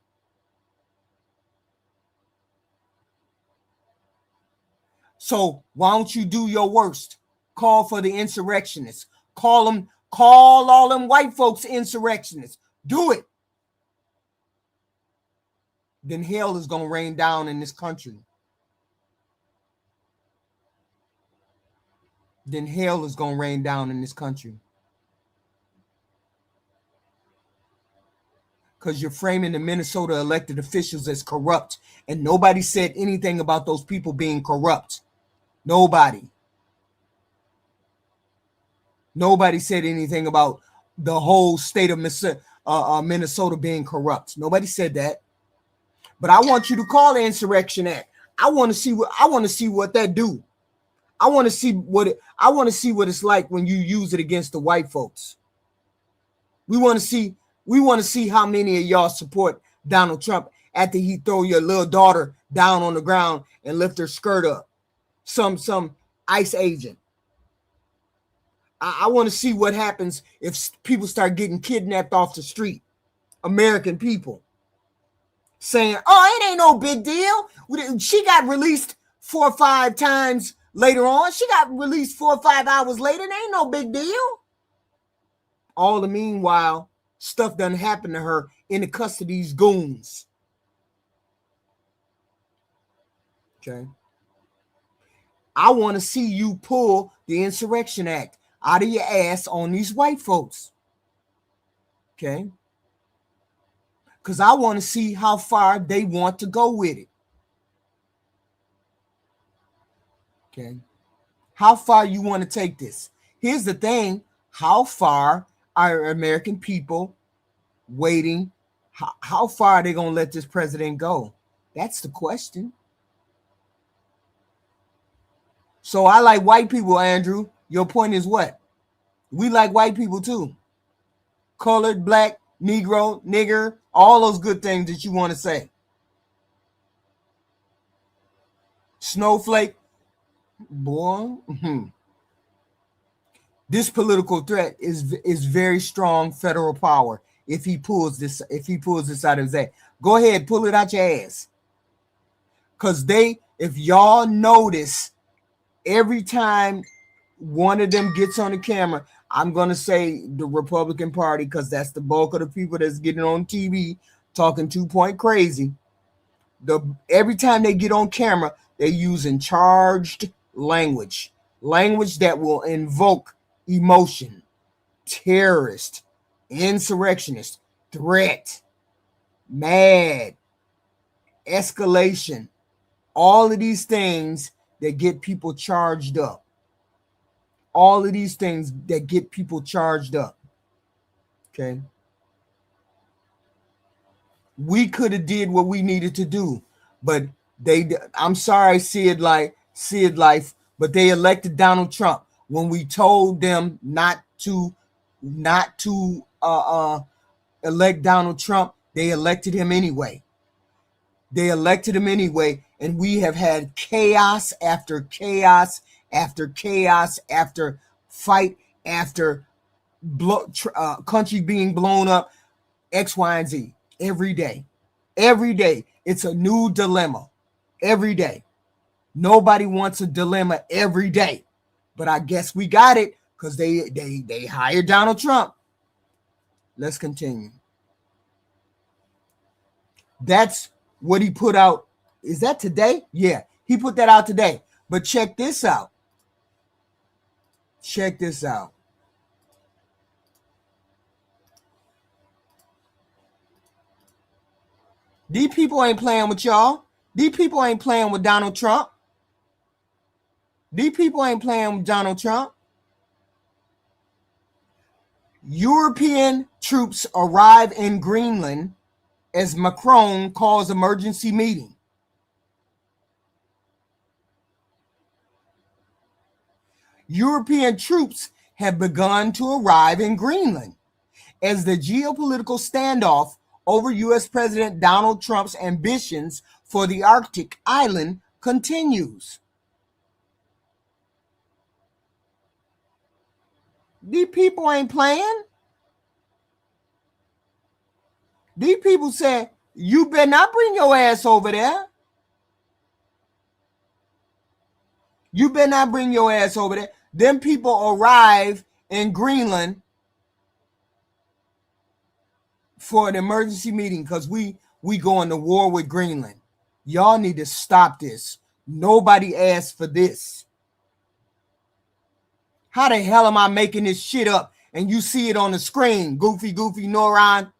So why don't you do your worst? Call for the insurrectionists. Call Call all them white folks insurrectionists. Do it. Then hell is going to rain down in this country. Then hell is going to rain down in this country. Because you're framing the Minnesota elected officials as corrupt. And nobody said anything about those people being corrupt. Nobody. Nobody said anything about the whole state of Minnesota being corrupt. Nobody said that. But I want you to call the Insurrection Act. I want to see what that do. I want to see what it's like when you use it against the white folks. We want to see how many of y'all support Donald Trump after he throw your little daughter down on the ground and lift her skirt up. Some ICE agent. I want to see what happens if people start getting kidnapped off the street. American people saying, oh, it ain't no big deal. She got released 4 or 5 times later on. She got released 4 or 5 hours later. It ain't no big deal. All the meanwhile, stuff doesn't happen to her in the custody of these goons. Okay. I want to see you pull the Insurrection Act out of your ass on these white folks. Okay. Because I want to see how far they want to go with it. Okay. How far you want to take this? Here's the thing. How far are American people waiting? How far are they going to let this president go? That's the question. So I like white people, Andrew. Your point is what? We like white people too. Colored, black, Negro, nigger, all those good things that you want to say. Snowflake. Boy. This political threat is very strong federal power. If he pulls this out of his ass. Go ahead, pull it out your ass. Because if y'all notice, every time one of them gets on the camera, I'm going to say the Republican Party, because that's the bulk of the people that's getting on TV talking 2-point crazy. Every time they get on camera, they're using charged language that will invoke emotion, terrorist, insurrectionist, threat, mad, escalation, all of these things that get people charged up. All of these things that get people charged up. Okay. We could have did what we needed to do, but I'm sorry, Sid Life, but they elected Donald Trump when we told them not to elect Donald Trump. They elected him anyway. And we have had chaos after chaos after chaos, after fight, after country being blown up, X, Y, and Z. Every day. It's a new dilemma. Every day. Nobody wants a dilemma every day. But I guess we got it because they hired Donald Trump. Let's continue. That's what he put out. Is that today? Yeah, he put that out today. But check this out. These people ain't playing with y'all. These people ain't playing with Donald Trump. European troops arrive in Greenland as Macron calls emergency meeting. European troops have begun to arrive in Greenland as the geopolitical standoff over U.S. President Donald Trump's ambitions for the Arctic island continues. These people ain't playing. These people said, you better not bring your ass over there. Them people arrive in Greenland for an emergency meeting because we going to war with Greenland. Y'all need to stop this. Nobody asked for this. How the hell am I making this shit up and you see it on the screen? Goofy Noron.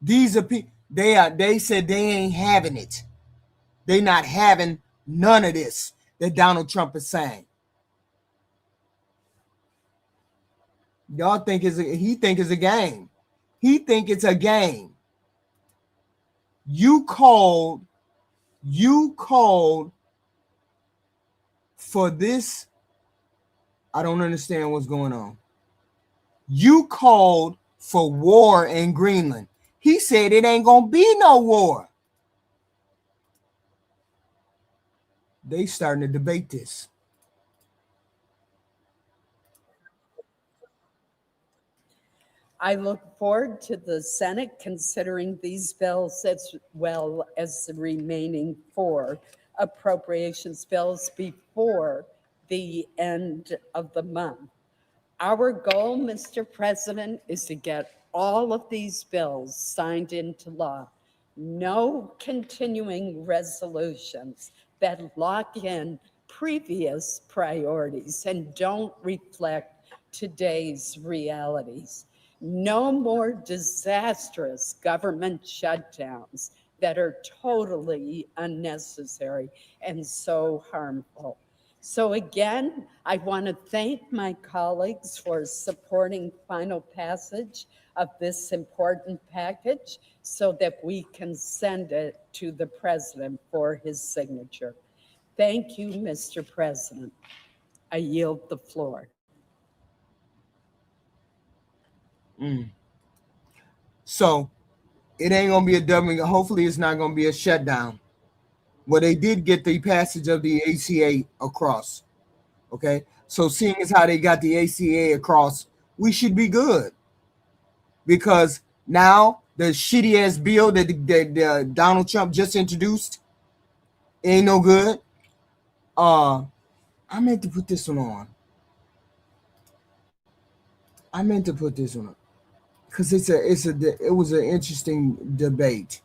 These are people. They said they ain't having it. They not having none of this that Donald Trump is saying. Y'all think he think it's a game. He think it's a game. You called for this. I don't understand what's going on. You called for war in Greenland. He said it ain't gonna be no war. They starting to debate this. I look forward to the Senate considering these bills as well as the remaining 4 appropriations bills before the end of the month. Our goal, Mr. President, is to get all of these bills signed into law. No continuing resolutions that lock in previous priorities and don't reflect today's realities. No more disastrous government shutdowns that are totally unnecessary and so harmful. So again, I want to thank my colleagues for supporting final passage of this important package so that we can send it to the president for his signature. Thank you, Mr. President. I yield the floor. So it ain't gonna be a government. Hopefully, it's not gonna be a shutdown. Well, they did get the passage of the ACA across. Okay, so seeing as how they got the ACA across, we should be good because now the shitty ass bill that Donald Trump just introduced ain't no good. I meant to put this one on. Because it was an interesting debate.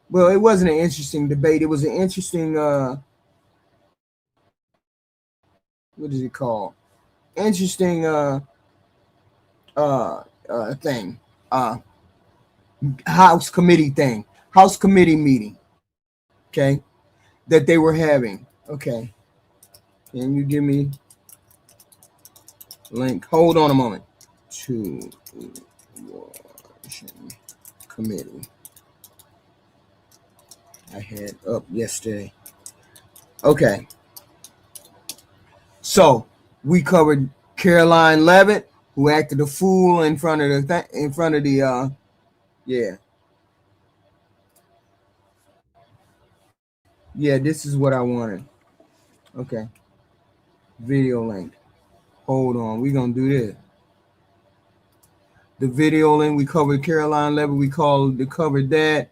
Well, it wasn't an interesting debate. It was an interesting what is it called? Interesting thing. House committee meeting. Okay, that they were having. Okay, can you give me link? Hold on a moment. To Washington committee. I had up yesterday. Okay. So we covered Caroline Levitt, who acted a fool in front of the yeah, this is what I wanted. Okay. Video link. Hold on. We're gonna do this. The video link, we covered Caroline Levitt, we covered that.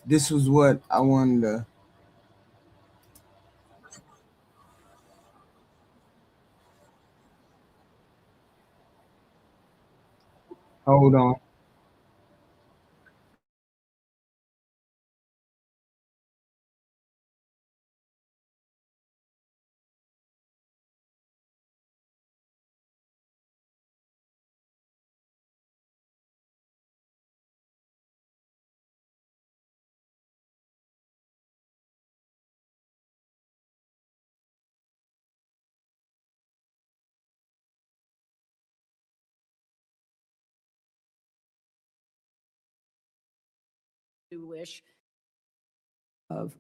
This was what I wanted to. Hold on. Wish of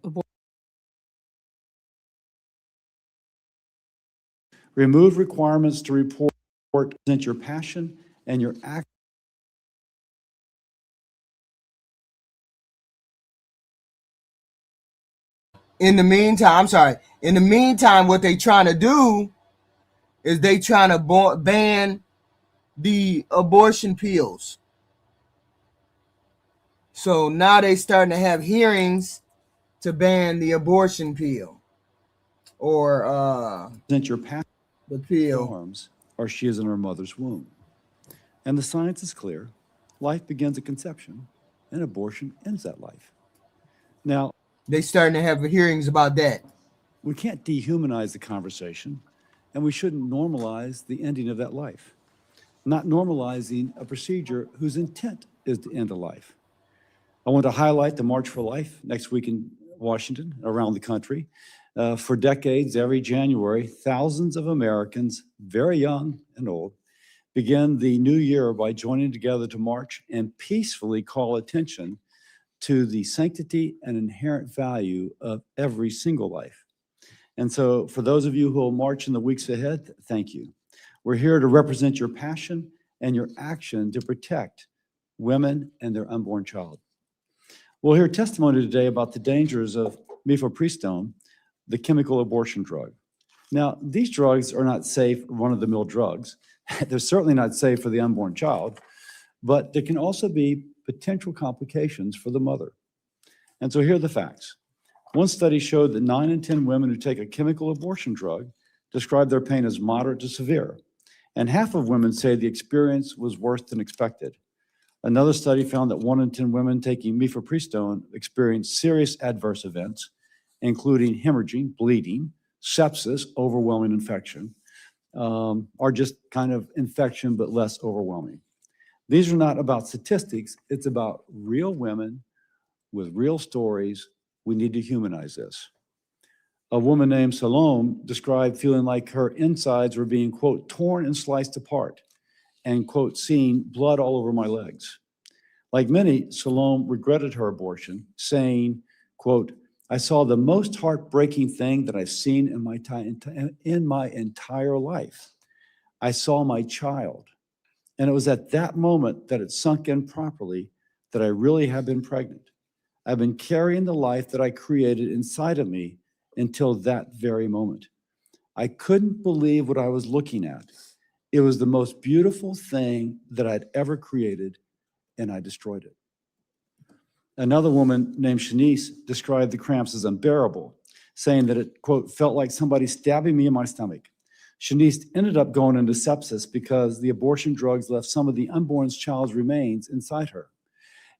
remove requirements to report, present your passion and your act. In the meantime, what they trying to do is they trying to ban the abortion pills. So now they starting to have hearings to ban the abortion pill or present your passion the pill forms or she is in her mother's womb. And the science is clear. Life begins at conception, and abortion ends that life. Now, They starting to have hearings about that. we can't dehumanize the conversation, and we shouldn't normalize the ending of that life, not normalizing a procedure whose intent is to end a life. I want to highlight the March for Life next week in Washington, around the country. For decades, every January, thousands of Americans, very young and old, begin the new year by joining together to march and peacefully call attention to the sanctity and inherent value of every single life. And so for those of you who will march in the weeks ahead, thank you. We're here to represent your passion and your action to protect women and their unborn child. We'll hear testimony today about the dangers of mifepristone, the chemical abortion drug. Now, these drugs are not safe run-of-the-mill drugs. They're certainly not safe for the unborn child, but there can also be potential complications for the mother. And so here are the facts. One study showed that 9 in 10 women who take a chemical abortion drug describe their pain as moderate to severe, and half of women say the experience was worse than expected. Another study found that 1 in 10 women taking mifepristone experienced serious adverse events, including hemorrhaging, bleeding, sepsis, overwhelming infection, or just kind of infection but less overwhelming. These are not about statistics. It's about real women with real stories. We need to humanize this. A woman named Salome described feeling like her insides were being, quote, torn and sliced apart, and, quote, seeing blood all over my legs. Like many, Salome regretted her abortion, saying, quote, I saw the most heartbreaking thing that I've seen in my entire life. I saw my child. And it was at that moment that it sunk in properly that I really have been pregnant. I've been carrying the life that I created inside of me until that very moment. I couldn't believe what I was looking at. It was the most beautiful thing that I'd ever created, and I destroyed it. Another woman named Shanice described the cramps as unbearable, saying that it, quote, felt like somebody stabbing me in my stomach. Shanice ended up going into sepsis because the abortion drugs left some of the unborn child's remains inside her.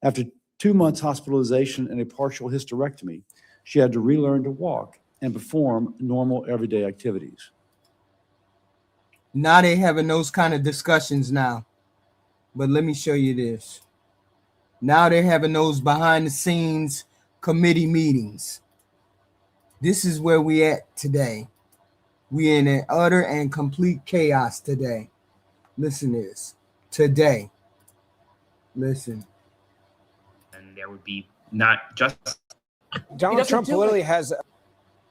After 2 months hospitalization and a partial hysterectomy, she had to relearn to walk and perform normal everyday activities. Now they having those kind of discussions now. But let me show you this. Now they're having those behind the scenes committee meetings. This is where we at today. We in an utter and complete chaos today. Listen to this. Today. Listen. And there would be not just... Donald Trump literally has...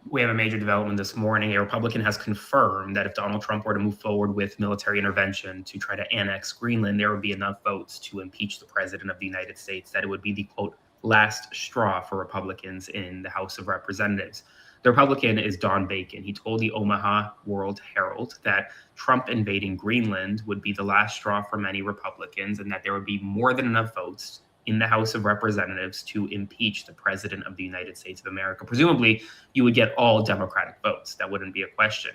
We have a major development this morning. A Republican has confirmed that if Donald Trump were to move forward with military intervention to try to annex Greenland, there would be enough votes to impeach the president of the United States, that it would be the, quote, last straw for Republicans in the House of Representatives. The Republican is Don Bacon. He told the Omaha World Herald that Trump invading Greenland would be the last straw for many Republicans, and that there would be more than enough votes in the House of Representatives to impeach the president of the United States of America. Presumably, you would get all Democratic votes. That wouldn't be a question.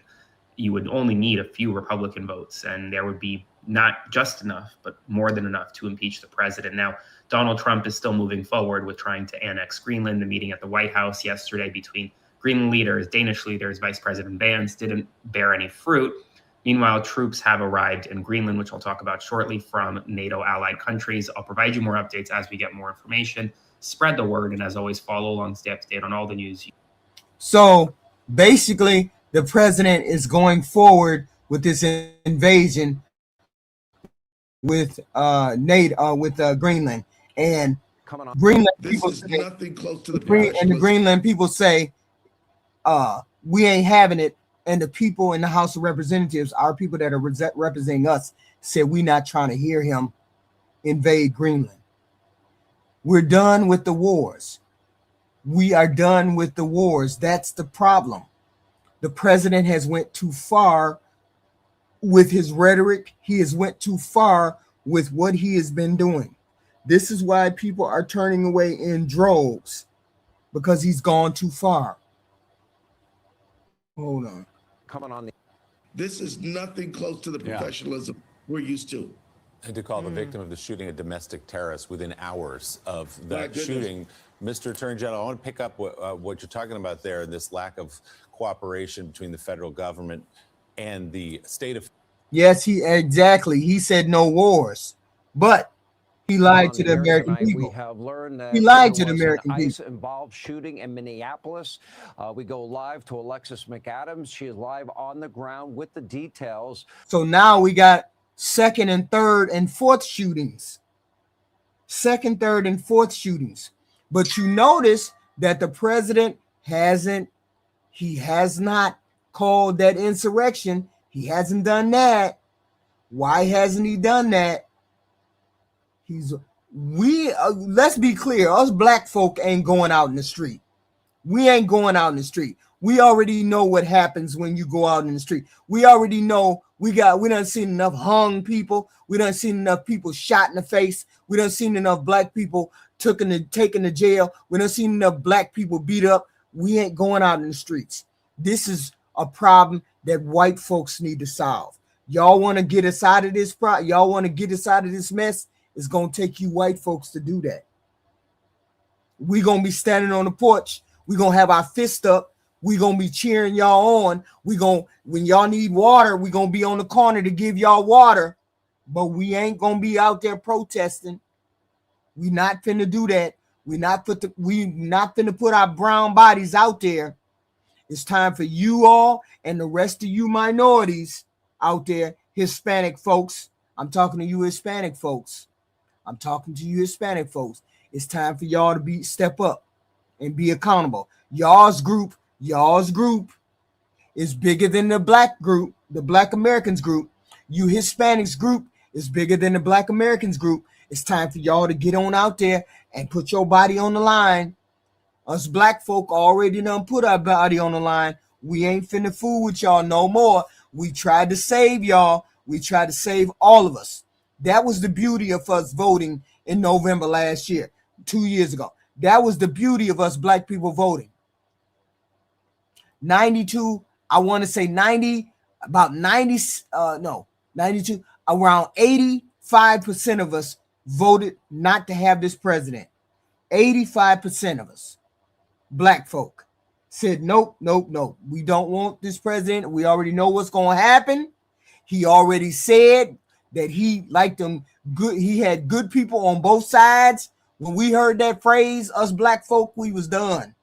You would only need a few Republican votes, and there would be not just enough, but more than enough to impeach the president. Now, Donald Trump is still moving forward with trying to annex Greenland. The meeting at the White House yesterday between Greenland leaders, Danish leaders, Vice President Vance didn't bear any fruit. Meanwhile, troops have arrived in Greenland, which I'll talk about shortly, from NATO allied countries. I'll provide you more updates as we get more information. Spread the word, and as always, follow along, stay up to date on all the news. So basically, the president is going forward with this invasion with Greenland, and Greenland people say, nothing close to the and the Greenland people say, we ain't having it. And the people in the House of Representatives, our people that are representing us, said we're not trying to hear him invade Greenland. We're done with the wars. We are done with the wars. That's the problem. The president has went too far with his rhetoric. He has went too far with what he has been doing. This is why people are turning away in droves, because he's gone too far. Hold on. Coming on the This is nothing close to the professionalism we're used to. And to call the victim of the shooting a domestic terrorist within hours of My that goodness. shooting. Mr. Attorney General, I want to pick up what you're talking about there, this lack of cooperation between the federal government and the state of. Yes, he said no wars, but he lied to the American people. We have learned that He lied to there the was American an people. ICE-involved shooting in Minneapolis. We go live to Alexis McAdams. She is live on the ground with the details. So now we got second and third and fourth shootings. Second, third, and fourth shootings. But you notice that the president has not called that insurrection. He hasn't done that. Why hasn't he done that? Let's be clear, us black folk ain't going out in the street. We ain't going out in the street. We already know what happens when you go out in the street. We already know we done seen enough hung people. We done seen enough people shot in the face. We done seen enough black people taken to jail. We done seen enough black people beat up. We ain't going out in the streets. This is a problem that white folks need to solve. Y'all want to get us out of this y'all want to get us out of this mess? It's going to take you white folks to do that. We're going to be standing on the porch. We're going to have our fist up. We're going to be cheering y'all on. When y'all need water, we're going to be on the corner to give y'all water. But we ain't going to be out there protesting. We not finna do that. We not finna put our brown bodies out there. It's time for you all and the rest of you minorities out there, Hispanic folks. I'm talking to you Hispanic folks. I'm talking to you Hispanic folks. It's time for y'all to step up and be accountable. Y'all's group is bigger than the black group, the Black Americans group. You Hispanics group is bigger than the Black Americans group. It's time for y'all to get on out there and put your body on the line. Us black folk already done put our body on the line. We ain't finna fool with y'all no more. We tried to save y'all. We tried to save all of us. That was the beauty of us voting in November last year, 2 years ago. That was the beauty of us black people voting. 92, I want to say 90, about 90, 92, around 85% of us voted not to have this president. 85% of us, black folk, said, nope. We don't want this president. We already know what's going to happen. He already said that he liked them good. He had good people on both sides. When we heard that phrase, us black folk, we was done.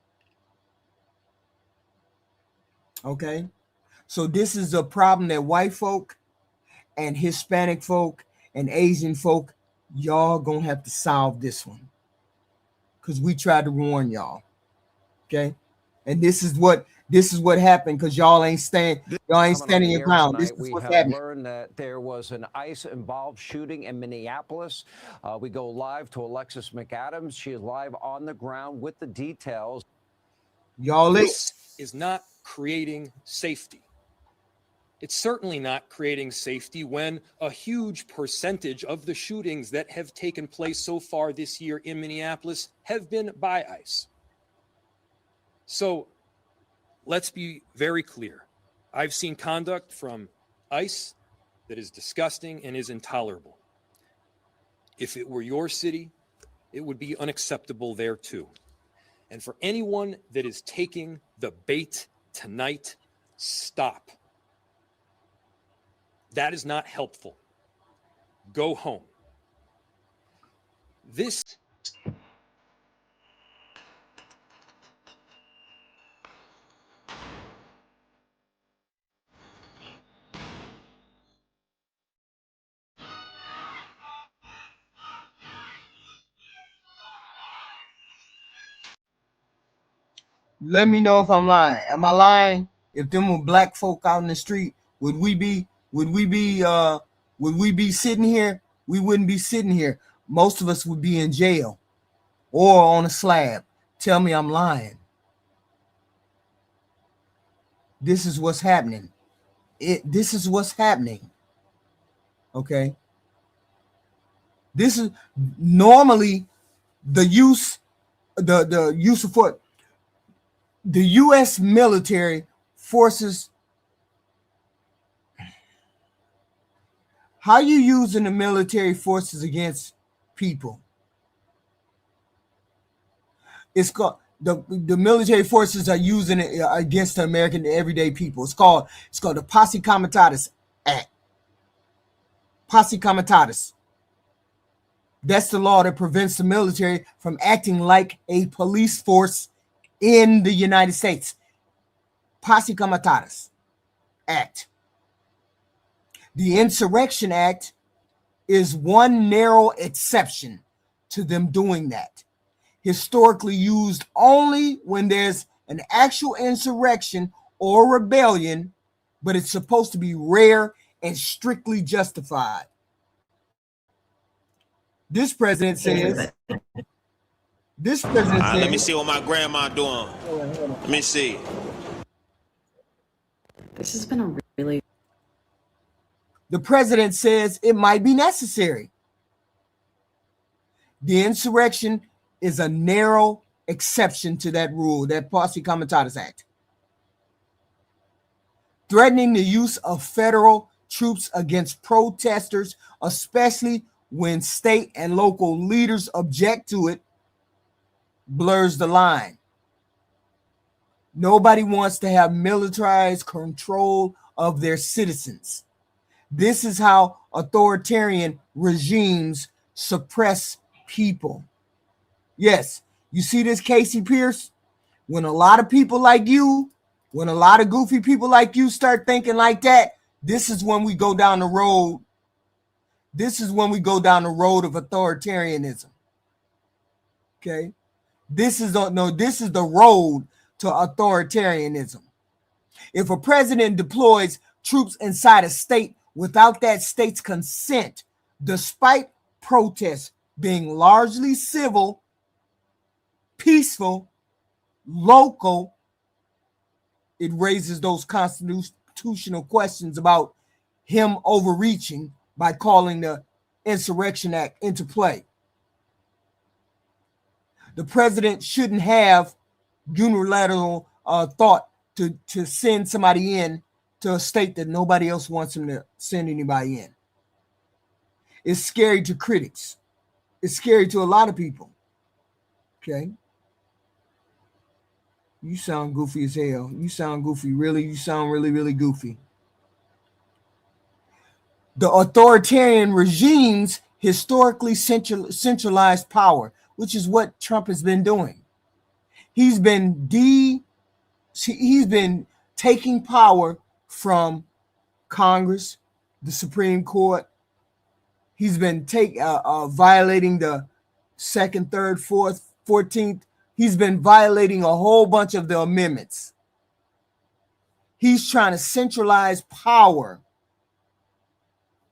Okay. So this is a problem that white folk and Hispanic folk and Asian folk, y'all gonna have to solve this one. Because we tried to warn y'all. Okay. And this is what happened because y'all ain't standing your ground. This is what's happening. We have learned that there was an ICE-involved shooting in Minneapolis. We go live to Alexis McAdams. She is live on the ground with the details. This is not creating safety. It's certainly not creating safety when a huge percentage of the shootings that have taken place so far this year in Minneapolis have been by ICE. So let's be very clear. I've seen conduct from ICE that is disgusting and is intolerable. If it were your city, it would be unacceptable there too. And for anyone that is taking the bait tonight, stop. That is not helpful. Go home. This Let me know if I'm lying. Am I lying? If them were black folk out in the street, would we be sitting here? We wouldn't be sitting here. Most of us would be in jail or on a slab. Tell me I'm lying. This is what's happening. This is what's happening. Okay. This is normally the use of force. The U.S. military forces How you using the military forces against people? It's called the military forces are using it against the American everyday people. It's called the Posse Comitatus Act. Posse Comitatus. That's the law that prevents the military from acting like a police force in the United States. Posse Comitatus Act. The Insurrection Act is one narrow exception to them doing that. Historically used only when there's an actual insurrection or rebellion, but it's supposed to be rare and strictly justified. This president says. Let me see what my grandma doing. Let me see. This has been a really. The president says it might be necessary. The insurrection is a narrow exception to that rule, that Posse Comitatus Act. Threatening the use of federal troops against protesters, especially when state and local leaders object to it, blurs the line. Nobody wants to have militarized control of their citizens. This is how authoritarian regimes suppress people. Yes, you see this, Casey Pierce? When a lot of people like you, when a lot of goofy people like you start thinking like that, this is when we go down the road. This is when we go down the road of authoritarianism. Okay? This is the road to authoritarianism. If a president deploys troops inside a state without that state's consent, despite protests being largely civil, peaceful, local, it raises those constitutional questions about him overreaching by calling the Insurrection Act into play. The president shouldn't have unilateral thought to send somebody in to a state that nobody else wants him to send anybody in. It's scary to critics. It's scary to a lot of people. Okay? You sound goofy as hell. You sound goofy. Really, you sound really, really goofy. The authoritarian regimes historically centralized power, which is what Trump has been doing. He's been taking power from Congress, the Supreme Court. He's been violating the 2nd, 3rd, 4th, 14th. He's been violating a whole bunch of the amendments. He's trying to centralize power.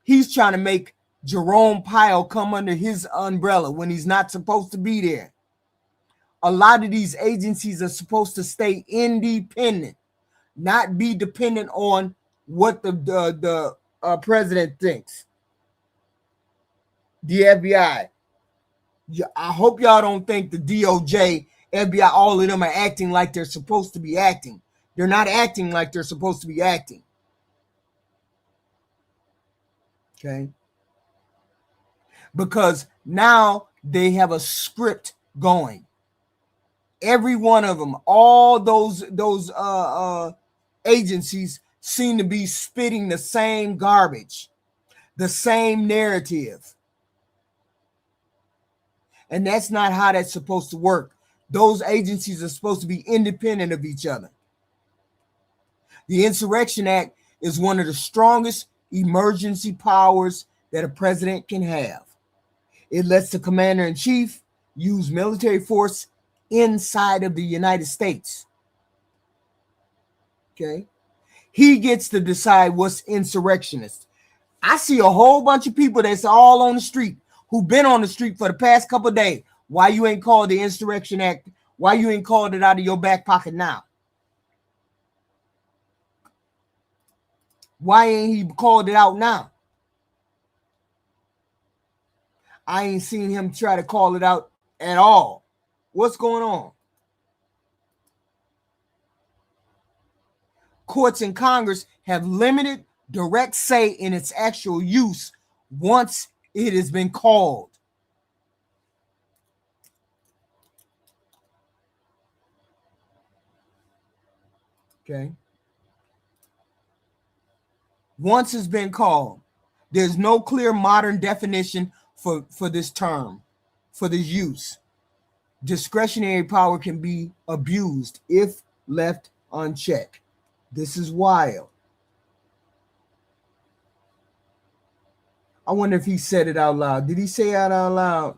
He's trying to make Jerome Powell come under his umbrella when he's not supposed to be there. A lot of these agencies are supposed to stay independent, not be dependent on what the president thinks. The FBI. I hope y'all don't think the DOJ, FBI, all of them are acting like they're supposed to be acting. They're not acting like they're supposed to be acting. Okay? Because now they have a script going. Every one of them, all those agencies seem to be spitting the same garbage, the same narrative. And that's not how that's supposed to work. Those agencies are supposed to be independent of each other. The Insurrection Act is one of the strongest emergency powers that a president can have. It lets the commander-in-chief use military force inside of the United States. Okay? He gets to decide what's insurrectionist. I see a whole bunch of people that's all on the street who've been on the street for the past couple of days. Why you ain't called the Insurrection Act? Why you ain't called it out of your back pocket now? Why ain't he called it out now? I ain't seen him try to call it out at all. What's going on? Courts and Congress have limited direct say in its actual use once it has been called. Okay. Once it's been called. There's no clear modern definition for this term, for this use. Discretionary power can be abused if left unchecked. This is wild. I wonder if he said it out loud. Did he say it out loud?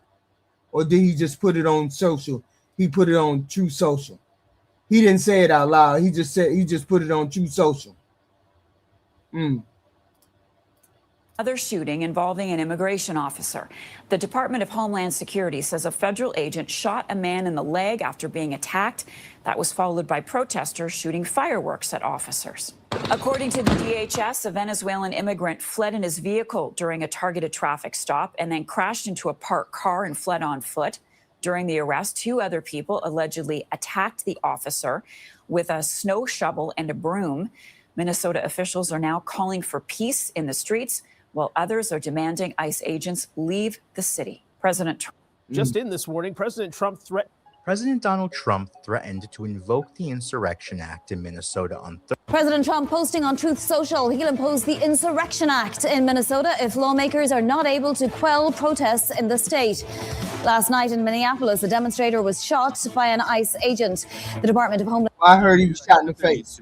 Or did he just put it on social? He put it on True Social. He didn't say it out loud. He just put it on True Social. Another shooting involving an immigration officer. The Department of Homeland Security says a federal agent shot a man in the leg after being attacked. That was followed by protesters shooting fireworks at officers. According to the DHS, a Venezuelan immigrant fled in his vehicle during a targeted traffic stop and then crashed into a parked car and fled on foot. During the arrest, 2 other people allegedly attacked the officer with a snow shovel and a broom. Minnesota officials are now calling for peace in the streets, while others are demanding ICE agents leave the city. President Trump. Just in this morning, President Donald Trump threatened to invoke the Insurrection Act in Minnesota on Thursday. President Trump posting on Truth Social he'll impose the Insurrection Act in Minnesota if lawmakers are not able to quell protests in the state. Last night in Minneapolis, a demonstrator was shot by an ICE agent. The Department of Homeland. I heard he was shot in the face.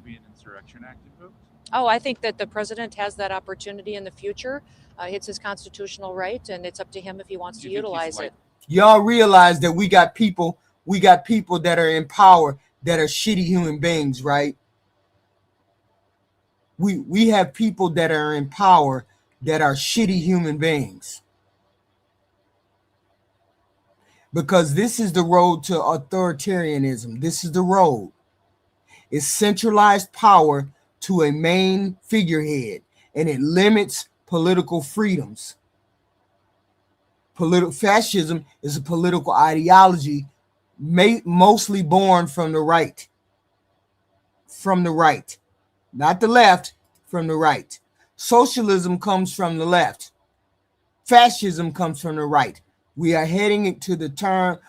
Oh, I think that the president has that opportunity in the future. It's his constitutional right, and it's up to him if he wants to utilize it. Y'all realize that we got people that are in power that are shitty human beings, right? We have people that are in power that are shitty human beings. Because this is the road to authoritarianism. This is the road. It's centralized power to a main figurehead, and it limits political freedoms. Fascism is a political ideology mostly born from the right. From the right. Not the left, from the right. Socialism comes from the left. Fascism comes from the right. We are heading into times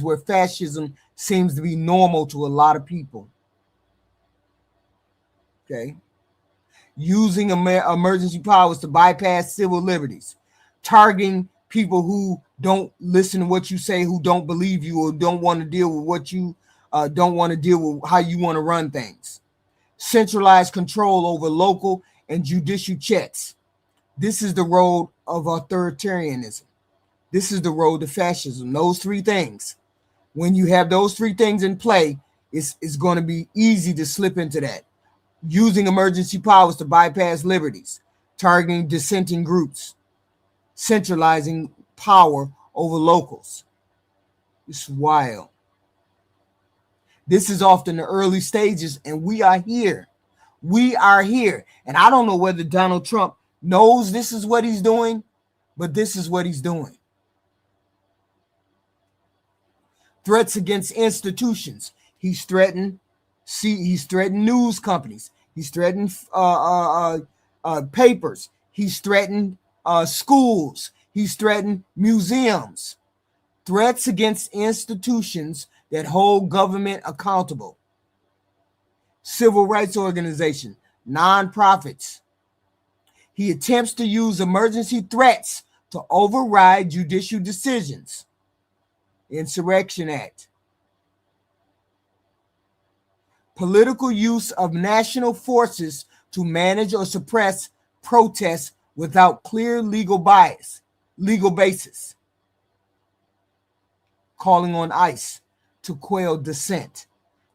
where fascism seems to be normal to a lot of people. Okay. Using emergency powers to bypass civil liberties, targeting people who don't listen to what you say, who don't believe you, or don't want to deal with what you don't want to deal with how you want to run things. Centralized control over local and judicial checks. This is the road of authoritarianism. This is the road to fascism. Those 3 things. When you have those 3 things in play, it's going to be easy to slip into that. Using emergency powers to bypass liberties, targeting dissenting groups, centralizing power over locals. It's wild. This is often the early stages, and we are here. We are here. And I don't know whether Donald Trump knows this is what he's doing, but this is what he's doing. Threats against institutions. He's threatened news companies. He's threatened papers. He's threatened schools. He's threatened museums. Threats against institutions that hold government accountable. Civil rights organizations, nonprofits. He attempts to use emergency threats to override judicial decisions. Insurrection Act. Political use of national forces to manage or suppress protests without clear legal basis. Calling on ICE to quell dissent.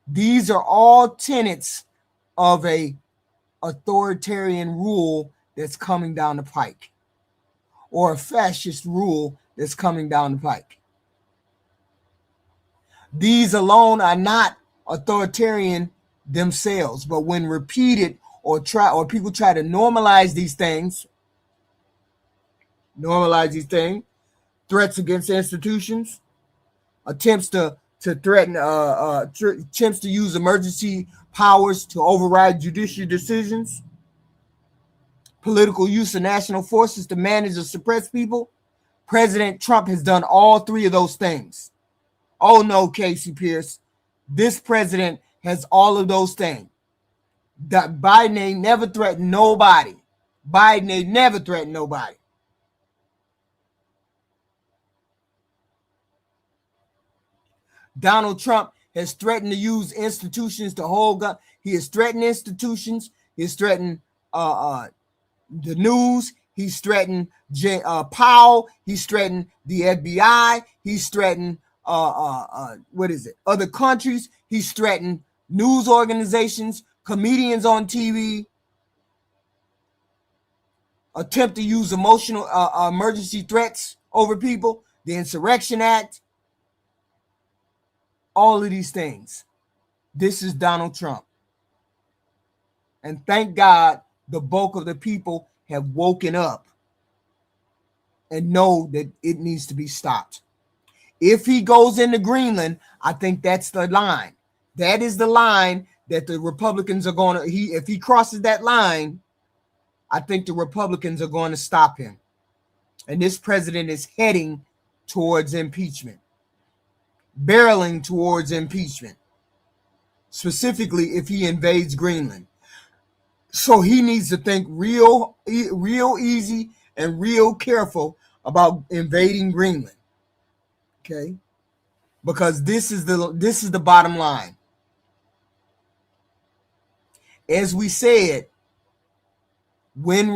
These are all tenets of a authoritarian rule that's coming down the pike, or a fascist rule that's coming down the pike. These alone are not authoritarian themselves, but when repeated or people try to normalize these things, threats against institutions, attempts to threaten, attempts to use emergency powers to override judicial decisions, political use of national forces to manage or suppress people. President Trump has done all three of those things. Oh no, Casey Pierce. This president has all of those things. That Biden ain't never threatened nobody. Biden ain't never threatened nobody. Donald Trump has threatened to use institutions to hold gun. He has threatened institutions. He has threatened the news. He's threatened Powell. He's threatened the FBI. He's threatened other countries. He's threatened news organizations, comedians on TV. Attempt to use emotional emergency threats over people. The Insurrection Act. All of these things. This is Donald Trump. And thank God the bulk of the people have woken up and know that it needs to be stopped. If he goes into Greenland, I think that's the line. That is the line that the Republicans are going to, if he crosses that line, I think the Republicans are going to stop him. And this president is heading towards impeachment, barreling towards impeachment, specifically if he invades Greenland. So he needs to think real easy and real careful about invading Greenland. Okay? Because this is the bottom line. As we said, when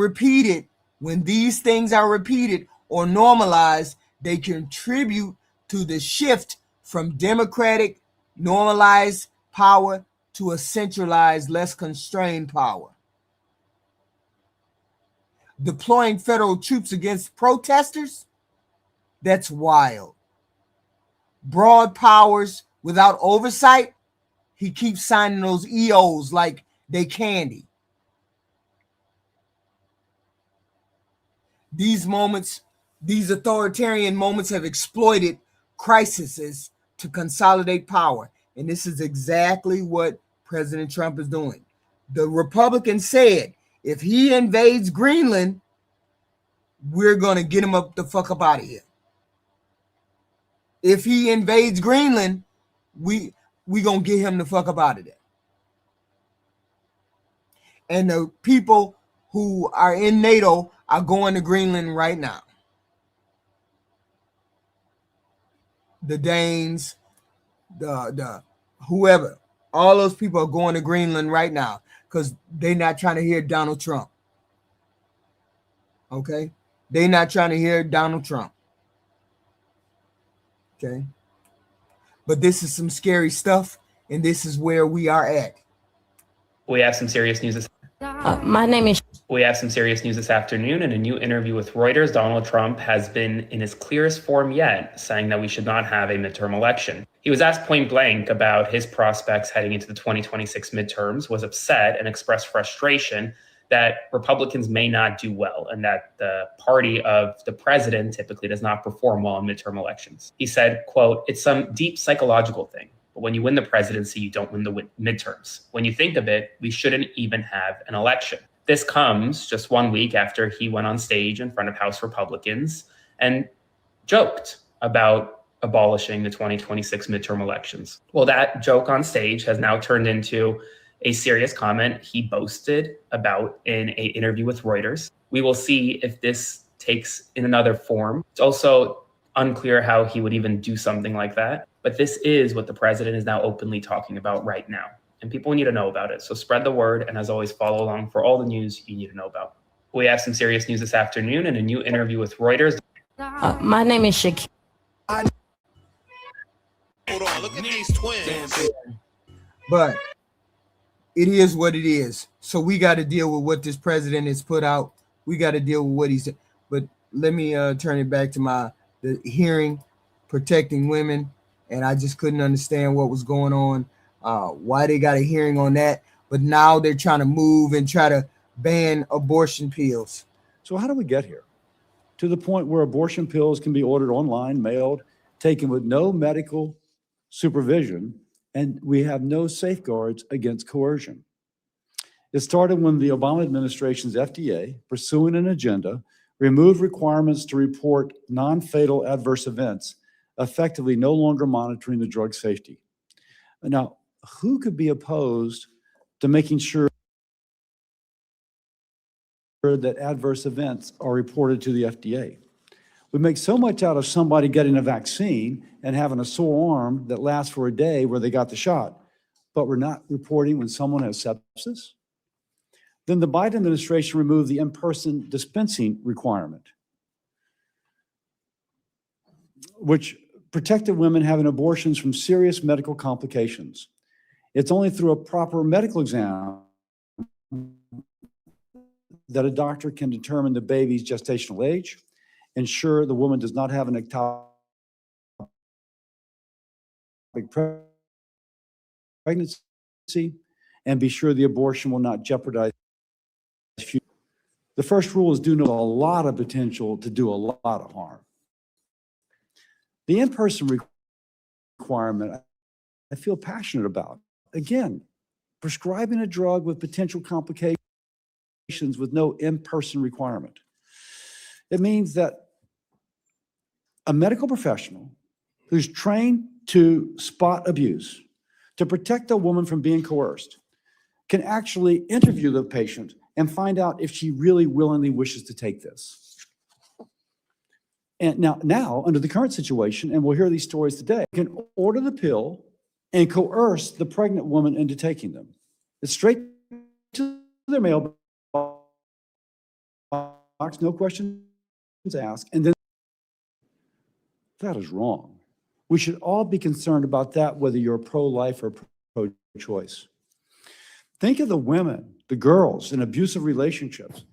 these things are repeated or normalized, they contribute to the shift from democratic normalized power to a centralized, less constrained power. Deploying federal troops against protesters? That's wild. Broad powers without oversight? He keeps signing those EOs like they candy. These authoritarian moments have exploited crises to consolidate power. And this is exactly what President Trump is doing. The Republicans said, if he invades Greenland, we're going to get him the fuck up out of here. If he invades Greenland, we going to get him the fuck up out of there. And the people who are in NATO are going to Greenland right now. The Danes, the whoever, all those people are going to Greenland right now because they're not trying to hear Donald Trump. Okay? They're not trying to hear Donald Trump. Okay? But this is some scary stuff, and this is where we are at. We have some serious news. We have some serious news this afternoon. In a new interview with Reuters, Donald Trump has been in his clearest form yet, saying that we should not have a midterm election. He was asked point blank about his prospects heading into the 2026 midterms, was upset and expressed frustration that Republicans may not do well and that the party of the president typically does not perform well in midterm elections. He said, quote, "It's some deep psychological thing. But when you win the presidency, you don't win the midterms. When you think of it, we shouldn't even have an election." This comes just 1 week after he went on stage in front of House Republicans and joked about abolishing the 2026 midterm elections. Well, that joke on stage has now turned into a serious comment he boasted about in an interview with Reuters. We will see if this takes in another form. It's also unclear how he would even do something like that. But this is what the president is now openly talking about right now. And people need to know about it. So spread the word. And as always, follow along for all the news you need to know about. We have some serious news this afternoon in a new interview with Reuters. My name is Shakira. Hold on, look at these twins. But it is what it is. So we got to deal with what this president has put out. We got to deal with what he said. But let me turn it back to the hearing, protecting women. And I just couldn't understand what was going on, why they got a hearing on that. But now they're trying to move and try to ban abortion pills. So how do we get here? To the point where abortion pills can be ordered online, mailed, taken with no medical supervision, and we have no safeguards against coercion. It started when the Obama administration's FDA, pursuing an agenda, removed requirements to report non-fatal adverse events, effectively no longer monitoring the drug safety. Now, who could be opposed to making sure that adverse events are reported to the FDA? We make so much out of somebody getting a vaccine and having a sore arm that lasts for a day where they got the shot, but we're not reporting when someone has sepsis. Then the Biden administration removed the in-person dispensing requirement, which protected women having abortions from serious medical complications. It's only through a proper medical exam that a doctor can determine the baby's gestational age, ensure the woman does not have an ectopic pregnancy, and be sure the abortion will not jeopardize future. The first rule is do know a lot of potential to do a lot of harm. The in-person requirement, I feel passionate about. Again, prescribing a drug with potential complications with no in-person requirement. It means that a medical professional who's trained to spot abuse, to protect a woman from being coerced, can actually interview the patient and find out if she really willingly wishes to take this. And now, under the current situation, and we'll hear these stories today, you can order the pill and coerce the pregnant woman into taking them. It's straight to their mailbox, no questions asked, and then that is wrong. We should all be concerned about that, whether you're pro-life or pro-choice. Think of the women, the girls in abusive relationships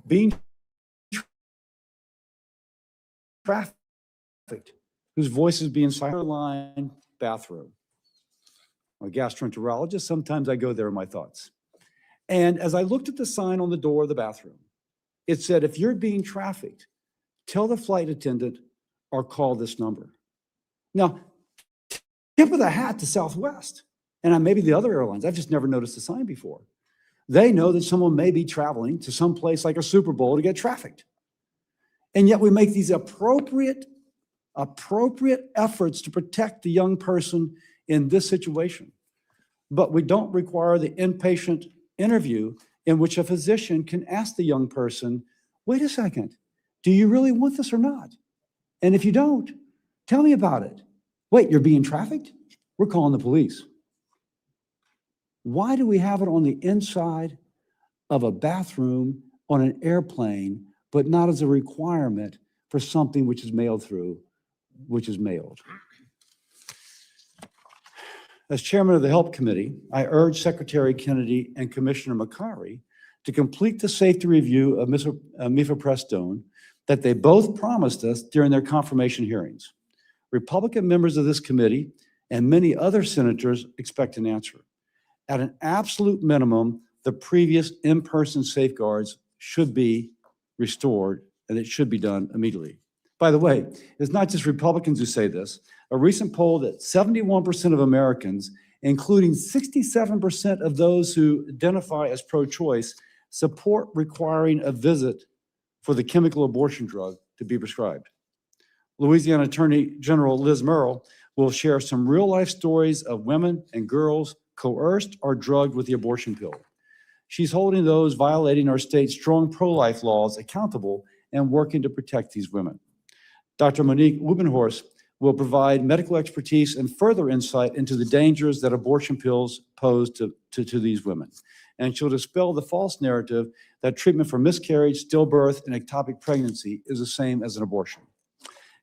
being trafficked, whose voices being sidelined, bathroom. I'm a gastroenterologist, sometimes I go there in my thoughts. And as I looked at the sign on the door of the bathroom, it said, if you're being trafficked, tell the flight attendant or call this number. Now, tip of the hat to Southwest, and maybe the other airlines, I've just never noticed the sign before. They know that someone may be traveling to some place like a Super Bowl to get trafficked. And yet we make these appropriate efforts to protect the young person in this situation. But we don't require the inpatient interview in which a physician can ask the young person, wait a second, do you really want this or not? And if you don't, tell me about it. Wait, you're being trafficked? We're calling the police. Why do we have it on the inside of a bathroom on an airplane, but not as a requirement for something which is mailed? As chairman of the Help Committee, I urge Secretary Kennedy and Commissioner McCarry to complete the safety review of mifepristone that they both promised us during their confirmation hearings. Republican members of this committee and many other senators expect an answer. At an absolute minimum, the previous in-person safeguards should be restored, and it should be done immediately. By the way, it's not just Republicans who say this. A recent poll that 71% of Americans, including 67% of those who identify as pro-choice, support requiring a visit for the chemical abortion drug to be prescribed. Louisiana Attorney General Liz Murrill will share some real-life stories of women and girls coerced or drugged with the abortion pill. She's holding those violating our state's strong pro-life laws accountable and working to protect these women. Dr. Monique Wubenhorst will provide medical expertise and further insight into the dangers that abortion pills pose to these women. And she'll dispel the false narrative that treatment for miscarriage, stillbirth, and ectopic pregnancy is the same as an abortion.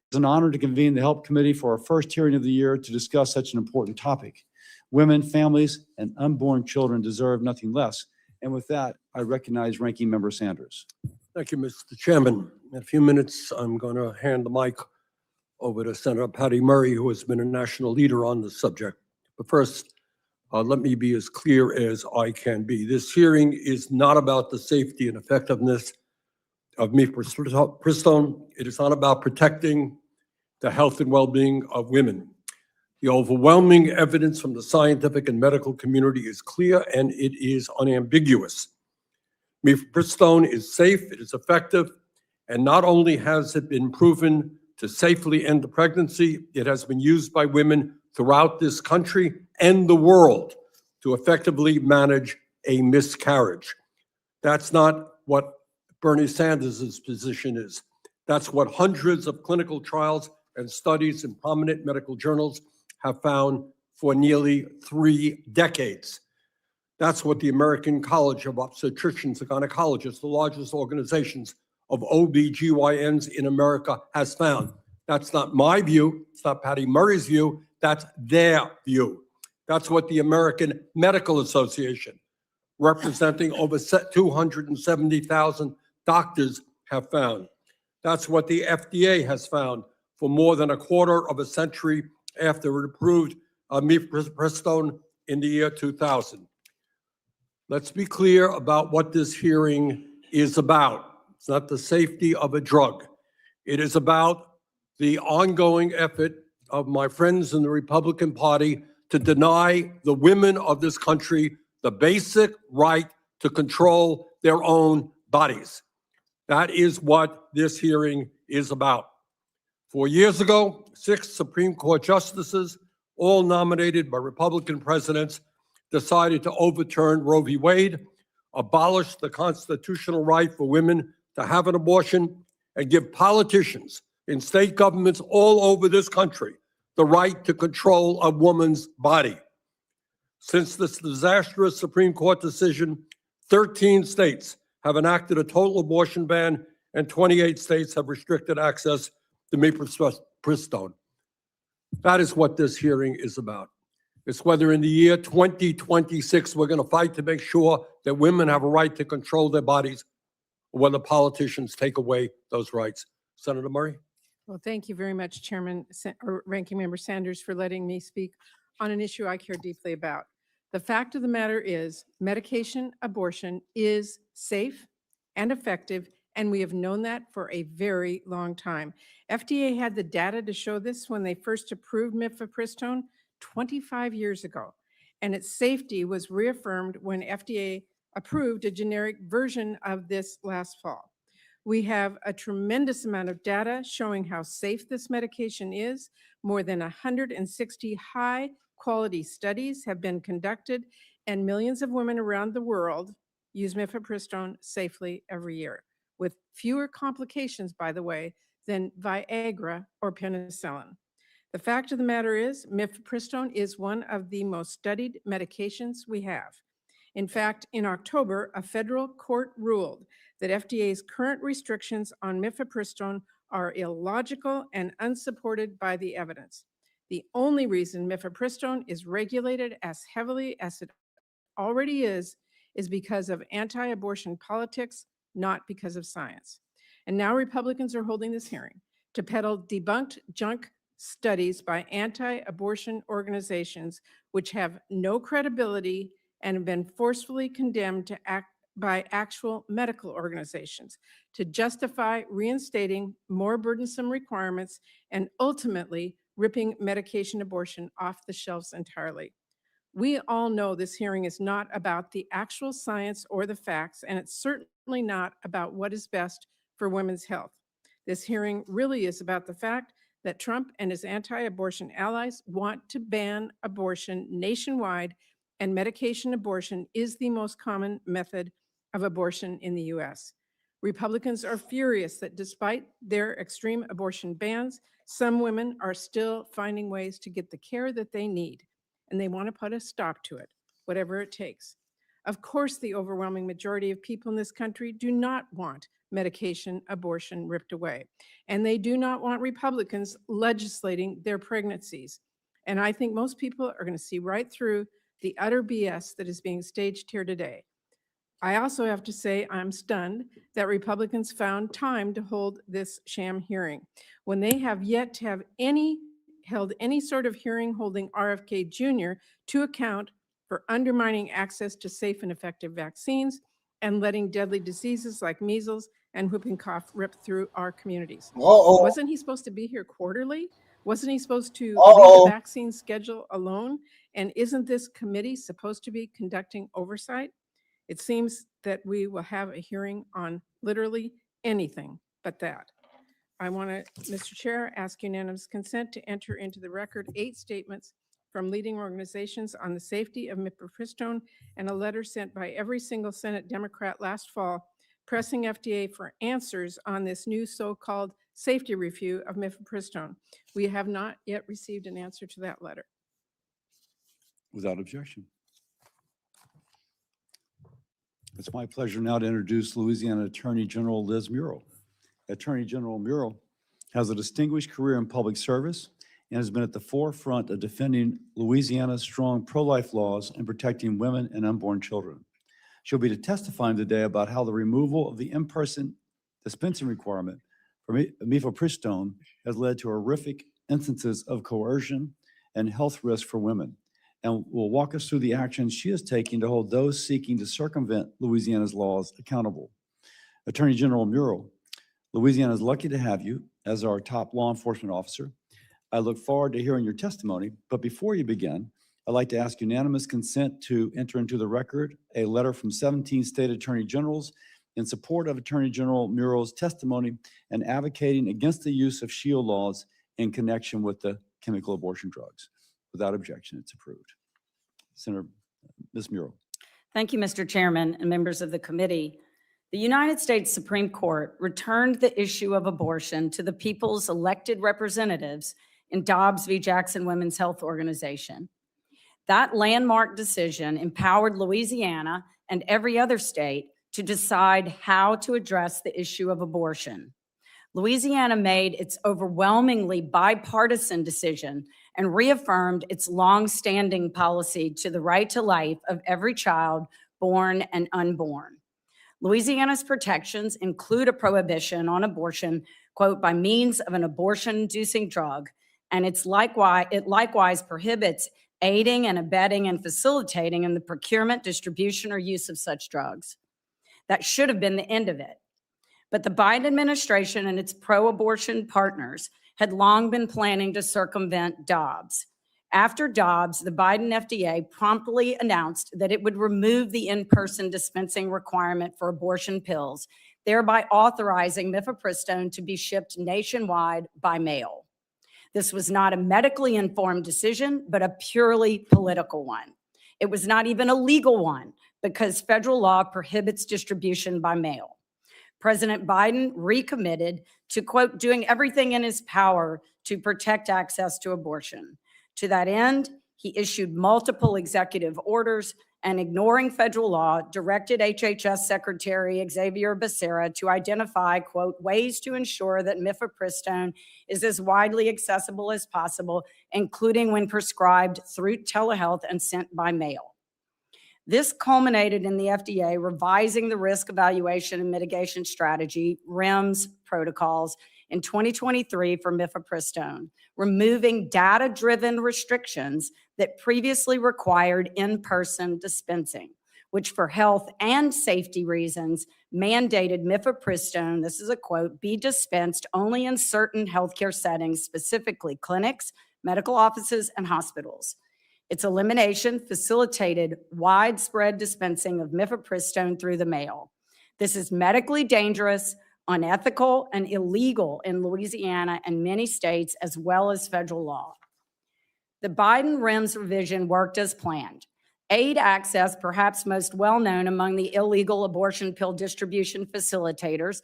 It's an honor to convene the Help Committee for our first hearing of the year to discuss such an important topic. Women, families, and unborn children deserve nothing less. And with that, I recognize Ranking Member Sanders. Thank you, Mr. Chairman. In a few minutes, I'm going to hand the mic over to Senator Patty Murray, who has been a national leader on this subject. But first, let me be as clear as I can be. This hearing is not about the safety and effectiveness of mifepristone. It is not about protecting the health and well-being of women. The overwhelming evidence from the scientific and medical community is clear and it is unambiguous. Mifepristone is safe, it is effective, and not only has it been proven to safely end the pregnancy, it has been used by women throughout this country and the world to effectively manage a miscarriage. That's not what Bernie Sanders' position is. That's what hundreds of clinical trials and studies in prominent medical journals have found for nearly 3 decades. That's what the American College of Obstetricians and Gynecologists, the largest organizations of OBGYNs in America, has found. That's not my view. It's not Patty Murray's view. That's their view. That's what the American Medical Association, representing over 270,000 doctors, have found. That's what the FDA has found for more than a quarter of a century after it approved mifepristone in the year 2000. Let's be clear about what this hearing is about. It's not the safety of a drug. It is about the ongoing effort of my friends in the Republican Party to deny the women of this country the basic right to control their own bodies. That is what this hearing is about. 4 years ago, 6 Supreme Court justices, all nominated by Republican presidents, decided to overturn Roe v. Wade, abolish the constitutional right for women to have an abortion, and give politicians in state governments all over this country the right to control a woman's body. Since this disastrous Supreme Court decision, 13 states have enacted a total abortion ban, and 28 states have restricted access to mifepristone. That is what this hearing is about. It's whether in the year 2026 we're going to fight to make sure that women have a right to control their bodies, or whether politicians take away those rights. Senator Murray? Well, thank you very much, Chairman or Ranking Member Sanders, for letting me speak on an issue I care deeply about. The fact of the matter is, medication abortion is safe and effective, and we have known that for a very long time. FDA had the data to show this when they first approved mifepristone 25 years ago, and its safety was reaffirmed when FDA approved a generic version of this last fall. We have a tremendous amount of data showing how safe this medication is. More than 160 high-quality studies have been conducted, and millions of women around the world use mifepristone safely every year, with fewer complications, by the way, than Viagra or penicillin. The fact of the matter is, mifepristone is one of the most studied medications we have. In fact, in October, a federal court ruled that FDA's current restrictions on mifepristone are illogical and unsupported by the evidence. The only reason mifepristone is regulated as heavily as it already is because of anti-abortion politics, not because of science. And now Republicans are holding this hearing to peddle debunked junk studies by anti-abortion organizations which have no credibility and have been forcefully condemned by actual medical organizations to justify reinstating more burdensome requirements and ultimately ripping medication abortion off the shelves entirely. We all know this hearing is not about the actual science or the facts, and it's certainly not about what is best for women's health. This hearing really is about the fact that Trump and his anti-abortion allies want to ban abortion nationwide, and medication abortion is the most common method of abortion in the US. Republicans are furious that despite their extreme abortion bans, some women are still finding ways to get the care that they need, and they want to put a stop to it, whatever it takes. Of course, the overwhelming majority of people in this country do not want medication abortion ripped away, and they do not want Republicans legislating their pregnancies. And I think most people are going to see right through the utter BS that is being staged here today. I also have to say I'm stunned that Republicans found time to hold this sham hearing when they have yet to have held any sort of hearing holding RFK Jr. to account for undermining access to safe and effective vaccines and letting deadly diseases like measles and whooping cough rip through our communities. Wasn't he supposed to be here quarterly? Wasn't he supposed to lead the vaccine schedule alone? And isn't this committee supposed to be conducting oversight? It seems that we will have a hearing on literally anything but that. I want to, Mr. Chair, ask unanimous consent to enter into the record 8 statements from leading organizations on the safety of mifepristone and a letter sent by every single Senate Democrat last fall pressing FDA for answers on this new so-called safety review of mifepristone. We have not yet received an answer to that letter. Without objection. It's my pleasure now to introduce Louisiana Attorney General Liz Muriel. Attorney General Muriel has a distinguished career in public service and has been at the forefront of defending Louisiana's strong pro-life laws and protecting women and unborn children. She'll be testifying today about how the removal of the in-person dispensing requirement for mifepristone has led to horrific instances of coercion and health risk for women, and will walk us through the actions she is taking to hold those seeking to circumvent Louisiana's laws accountable. Attorney General Muriel, Louisiana is lucky to have you as our top law enforcement officer. I look forward to hearing your testimony, but before you begin, I'd like to ask unanimous consent to enter into the record a letter from 17 state attorney generals in support of Attorney General Muriel's testimony and advocating against the use of shield laws in connection with the chemical abortion drugs. Without objection, it's approved. Senator, Ms. Muriel. Thank you, Mr. Chairman and members of the committee. The United States Supreme Court returned the issue of abortion to the people's elected representatives in Dobbs v. Jackson Women's Health Organization. That landmark decision empowered Louisiana and every other state to decide how to address the issue of abortion. Louisiana made its overwhelmingly bipartisan decision and reaffirmed its long-standing policy to the right to life of every child, born and unborn. Louisiana's protections include a prohibition on abortion, quote, by means of an abortion-inducing drug, and it likewise prohibits aiding and abetting and facilitating in the procurement, distribution, or use of such drugs. That should have been the end of it. But the Biden administration and its pro-abortion partners had long been planning to circumvent Dobbs. After Dobbs, the Biden FDA promptly announced that it would remove the in-person dispensing requirement for abortion pills, thereby authorizing mifepristone to be shipped nationwide by mail. This was not a medically informed decision, but a purely political one. It was not even a legal one because federal law prohibits distribution by mail. President Biden recommitted to, quote, doing everything in his power to protect access to abortion. To that end, he issued multiple executive orders and, ignoring federal law, directed HHS Secretary Xavier Becerra to identify, quote, ways to ensure that mifepristone is as widely accessible as possible, including when prescribed through telehealth and sent by mail. This culminated in the FDA revising the risk evaluation and mitigation strategy, REMS protocols, in 2023 for mifepristone, removing data-driven restrictions that previously required in-person dispensing, which for health and safety reasons mandated mifepristone, this is a quote, be dispensed only in certain healthcare settings, specifically clinics, medical offices, and hospitals. Its elimination facilitated widespread dispensing of mifepristone through the mail. This is medically dangerous, unethical, and illegal in Louisiana and many states, as well as federal law. The Biden REMS revision worked as planned. Aid Access, perhaps most well-known among the illegal abortion pill distribution facilitators,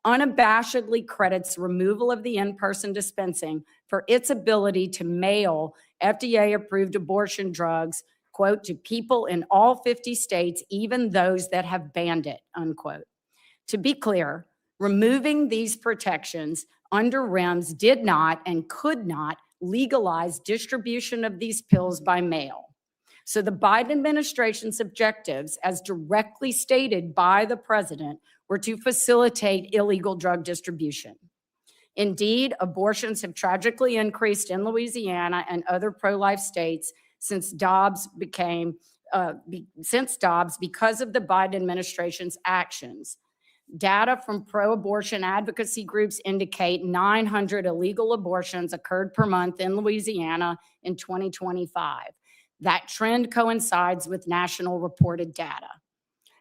unabashedly credits removal of the in-person dispensing for its ability to mail FDA-approved abortion drugs, quote, to people in all 50 states, even those that have banned it, unquote. To be clear, removing these protections under REMS did not and could not legalize distribution of these pills by mail. So the Biden administration's objectives, as directly stated by the president, were to facilitate illegal drug distribution. Indeed, abortions have tragically increased in Louisiana and other pro-life states since Dobbs because of the Biden administration's actions. Data from pro-abortion advocacy groups indicate 900 illegal abortions occurred per month in Louisiana in 2025. That trend coincides with national reported data.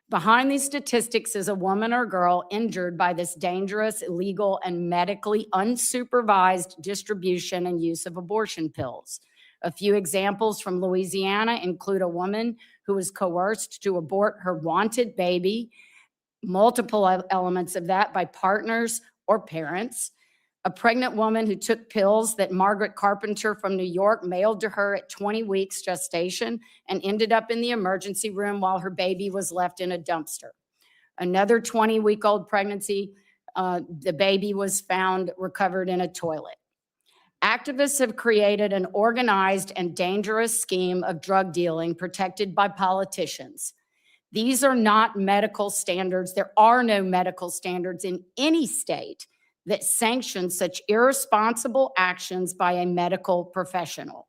Behind these statistics is a woman or girl injured by this dangerous, illegal, and medically unsupervised distribution and use of abortion pills. A few examples from Louisiana include a woman who was coerced to abort her wanted baby, multiple elements of that by partners or parents, a pregnant woman who took pills that Margaret Carpenter from New York mailed to her at 20 weeks gestation and ended up in the emergency room while her baby was left in a dumpster. Another 20-week-old pregnancy, the baby was found recovered in a toilet. Activists have created an organized and dangerous scheme of drug dealing protected by politicians. These are not medical standards. There are no medical standards in any state that sanction such irresponsible actions by a medical professional.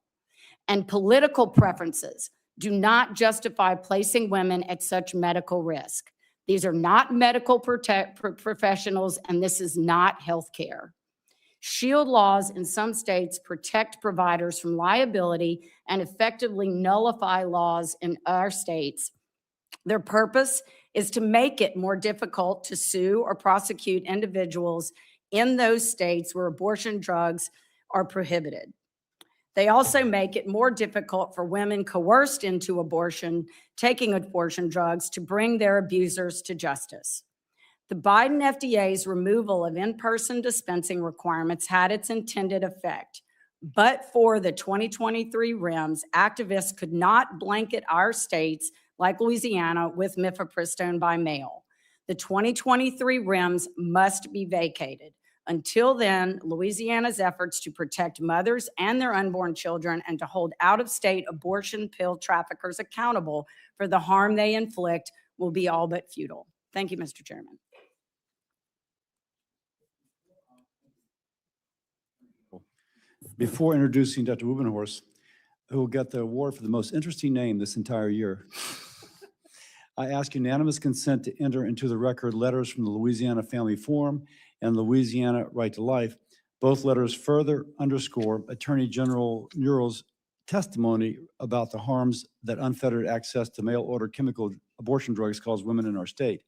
And political preferences do not justify placing women at such medical risk. These are not medical professionals, and this is not healthcare. Shield laws in some states protect providers from liability and effectively nullify laws in our states. Their purpose is to make it more difficult to sue or prosecute individuals in those states where abortion drugs are prohibited. They also make it more difficult for women coerced into abortion, taking abortion drugs, to bring their abusers to justice. The Biden FDA's removal of in-person dispensing requirements had its intended effect. But for the 2023 REMS, activists could not blanket our states like Louisiana with mifepristone by mail. The 2023 REMS must be vacated. Until then, Louisiana's efforts to protect mothers and their unborn children and to hold out-of-state abortion pill traffickers accountable for the harm they inflict will be all but futile. Thank you, Mr. Chairman. Before introducing Dr. Wubenhorst, who will get the award for the most interesting name this entire year, I ask unanimous consent to enter into the record letters from the Louisiana Family Forum and Louisiana Right to Life. Both letters further underscore Attorney General Murrell's testimony about the harms that unfettered access to mail-order chemical abortion drugs cause women in our state.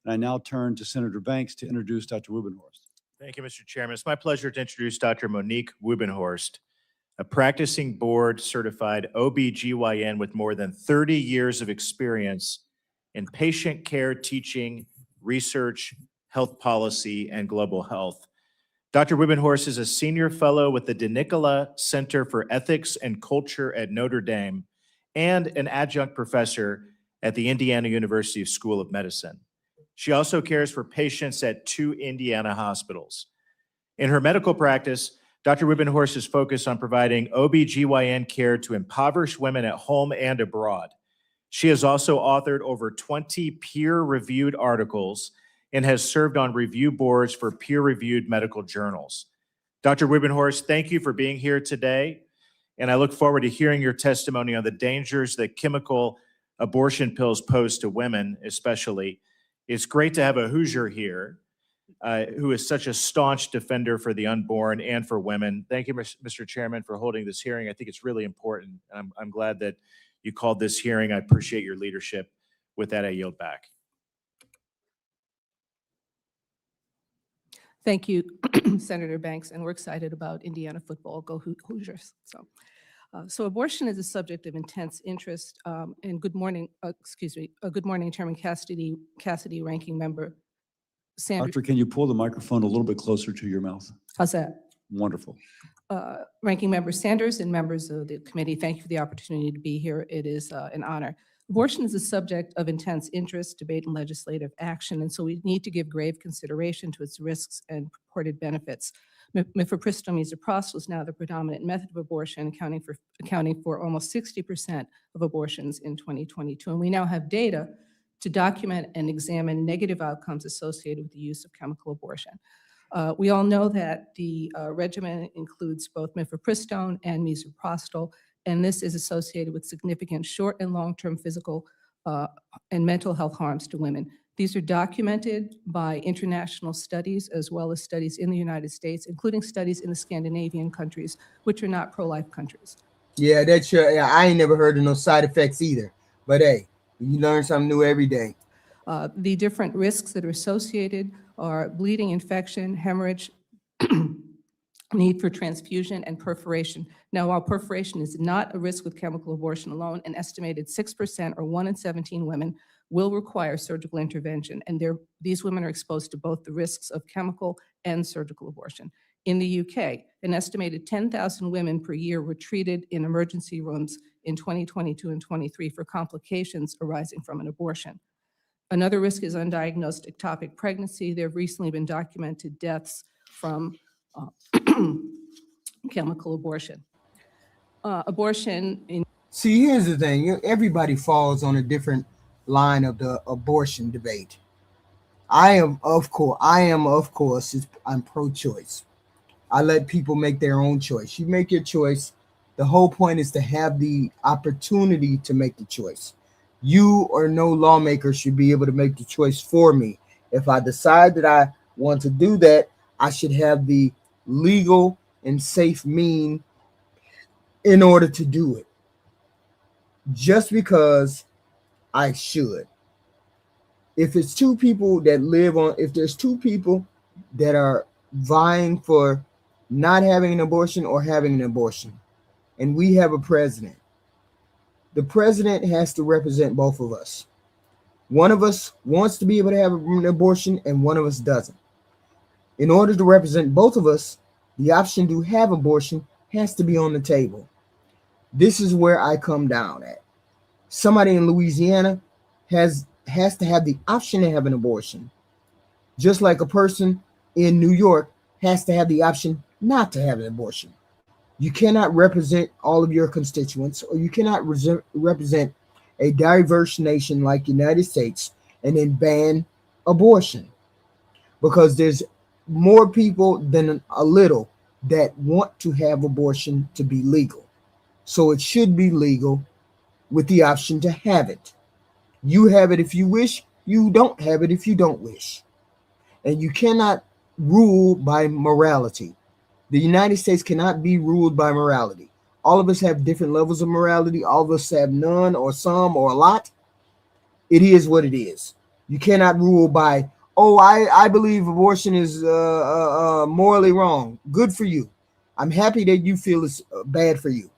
And I now turn to Senator Banks to introduce Dr. Wubenhorst. Thank you, Mr. Chairman. It's my pleasure to introduce Dr. Monique Wubenhorst, a practicing board-certified OBGYN with more than 30 years of experience in patient care, teaching, research, health policy, and global health. Dr. Wubenhorst is a senior fellow with the De Nicola Center for Ethics and Culture at Notre Dame and an adjunct professor at the Indiana University School of Medicine. She also cares for patients at 2 Indiana hospitals. In her medical practice, Dr. Wubenhorst is focused on providing OBGYN care to impoverished women at home and abroad. She has also authored over 20 peer-reviewed articles and has served on review boards for peer-reviewed medical journals. Dr. Wubenhorst, thank you for being here today, and I look forward to hearing your testimony on the dangers that chemical abortion pills pose to women, especially. It's great to have a Hoosier here who is such a staunch defender for the unborn and for women. Thank you, Mr. Chairman, for holding this hearing. I think it's really important. I'm glad that you called this hearing. I appreciate your leadership. With that, I yield back. Thank you, Senator Banks, and we're excited about Indiana football. Go Hoosiers. So abortion is a subject of intense interest. And good morning, good morning, Chairman Cassidy, Ranking Member Sanders. Doctor, can you pull the microphone a little bit closer to your mouth? How's that? Wonderful. Ranking Member Sanders and members of the committee, thank you for the opportunity to be here. It is an honor. Abortion is a subject of intense interest, debate, and legislative action, and so we need to give grave consideration to its risks and purported benefits. Mifepristone misoprostol is now the predominant method of abortion, accounting for almost 60% of abortions in 2022. And we now have data to document and examine negative outcomes associated with the use of chemical abortion. We all know that the regimen includes both mifepristone and misoprostol, and this is associated with significant short and long-term physical and mental health harms to women. These are documented by international studies as well as studies in the United States, including studies in the Scandinavian countries, which are not pro-life countries. Yeah, that's sure. Yeah, I ain't never heard of no side effects either. But hey, you learn something new every day. The different risks that are associated are bleeding, infection, hemorrhage, need for transfusion, and perforation. Now, while perforation is not a risk with chemical abortion alone, an estimated 6% or 1 in 17 women will require surgical intervention, and these women are exposed to both the risks of chemical and surgical abortion. In the UK, an estimated 10,000 women per year were treated in emergency rooms in 2022 and 23 for complications arising from an abortion. Another risk is undiagnosed ectopic pregnancy. There have recently been documented deaths from chemical abortion. See, here's the thing. Everybody falls on a different line of the abortion debate. I am, of course, I'm pro-choice. I let people make their own choice. You make your choice. The whole point is to have the opportunity to make the choice. You or no lawmaker should be able to make the choice for me. If I decide that I want to do that, I should have the legal and safe mean in order to do it. Just because I should. If it's two people that if there's two people that are vying for not having an abortion or having an abortion, and we have a president, the president has to represent both of us. One of us wants to be able to have an abortion and one of us doesn't. In order to represent both of us, the option to have abortion has to be on the table. This is where I come down at. Somebody in Louisiana has to have the option to have an abortion, just like a person in New York has to have the option not to have an abortion. You cannot represent all of your constituents, or you cannot represent a diverse nation like the United States and then ban abortion, because there's more people than a little that want to have abortion to be legal. So it should be legal with the option to have it. You have it if you wish. You don't have it if you don't wish. And you cannot rule by morality. The United States cannot be ruled by morality. All of us have different levels of morality. All of us have none or some or a lot. It is what it is. You cannot rule by, oh, I believe abortion is morally wrong. Good for you. I'm happy that you feel it's bad for you.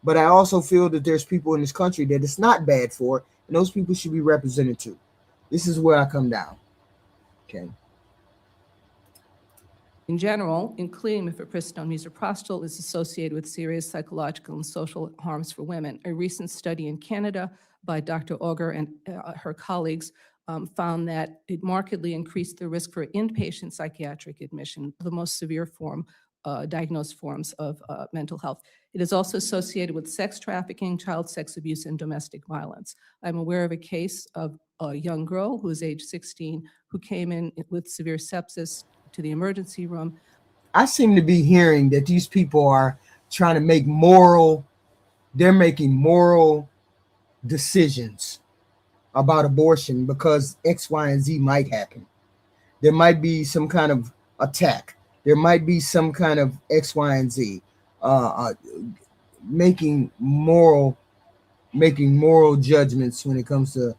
But I also feel that there's people in this country that it's not bad for, and those people should be represented too. This is where I come down. Okay. In general, including mifepristone, misoprostol is associated with serious psychological and social harms for women. A recent study in Canada by Dr. Auger and her colleagues found that it markedly increased the risk for inpatient psychiatric admission, the most severe diagnosed forms of mental health. It is also associated with sex trafficking, child sex abuse, and domestic violence. I'm aware of a case of a young girl who is age 16 who came in with severe sepsis to the emergency room. I seem to be hearing that these people are trying to make they're making moral decisions about abortion because X, Y, and Z might happen. There might be some kind of attack. There might be some kind of X, Y, and Z. Making moral judgments when it comes to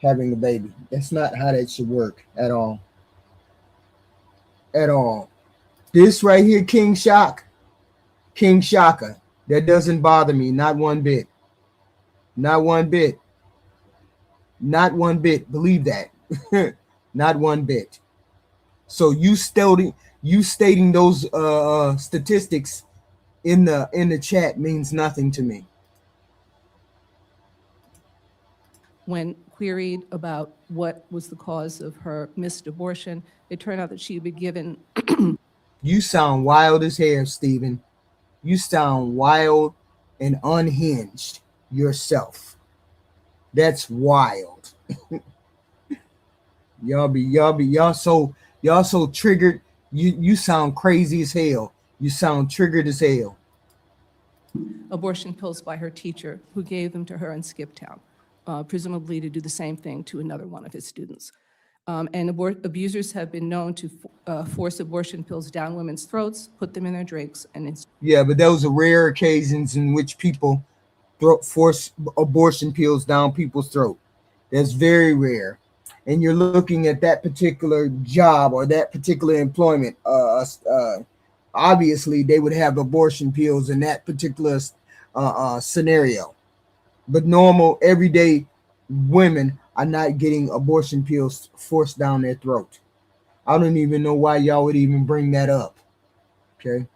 having a baby. That's not how that should work at all. At all. This right here, King Shaka, that doesn't bother me, not one bit. Not one bit. Not one bit. Believe that. Not one bit. So you stating those statistics in the chat means nothing to me. When queried about what was the cause of her missed abortion, it turned out that she had been given. You sound wild as hell, Stephen. You sound wild and unhinged yourself. That's wild. y'all so triggered. You sound crazy as hell. You sound triggered as hell. Abortion pills by her teacher, who gave them to her in Skip Town. presumably to do the same thing to another one of his students. And abusers have been known to force abortion pills down women's throats, put them in their drinks, and Yeah, but those are rare occasions in which people force abortion pills down people's throat. That's very rare. And you're looking at that particular job or that particular employment. Obviously, they would have abortion pills in that particular scenario. But normal, everyday women are not getting abortion pills forced down their throat. I don't even know why y'all would even bring that up. Okay.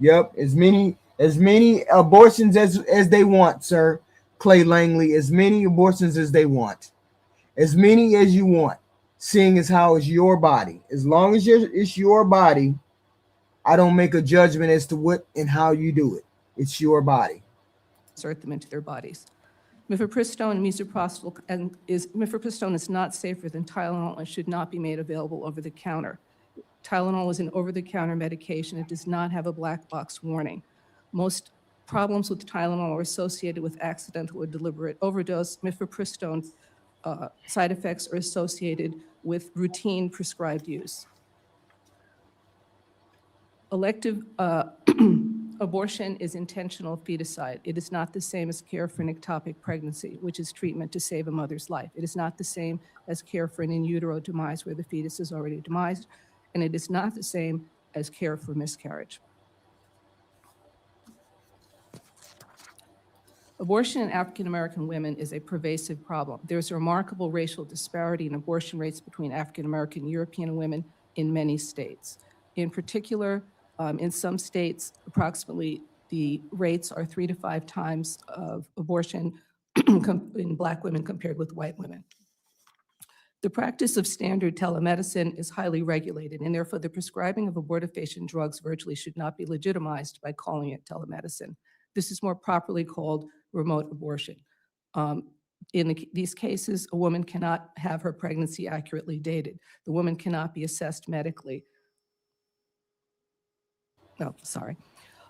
Yep, as many abortions as they want, sir. Clay Langley, as many abortions as they want. As many as you want. Seeing as how it's your body. As long as it's your body, I don't make a judgment as to what and how you do it. It's your body. insert them into their bodies. Mifepristone and misoprostol mifepristone is not safer than Tylenol and should not be made available over the counter. Tylenol is an over-the-counter medication. It does not have a black box warning. Most problems with Tylenol are associated with accidental or deliberate overdose. Mifepristone side effects are associated with routine prescribed use. Elective abortion is intentional feticide. It is not the same as care for an ectopic pregnancy, which is treatment to save a mother's life. It is not the same as care for an in utero demise where the fetus is already demised, and it is not the same as care for miscarriage. Abortion in African American women is a pervasive problem. There's a remarkable racial disparity in abortion rates between African American and European women in many states. In particular, in some states, approximately the rates are 3 to 5 times of abortion in Black women compared with white women. The practice of standard telemedicine is highly regulated, and therefore the prescribing of abortifacient drugs virtually should not be legitimized by calling it telemedicine. This is more properly called remote abortion. In these cases, a woman cannot have her pregnancy accurately dated. The woman cannot be assessed medically. Oh, sorry.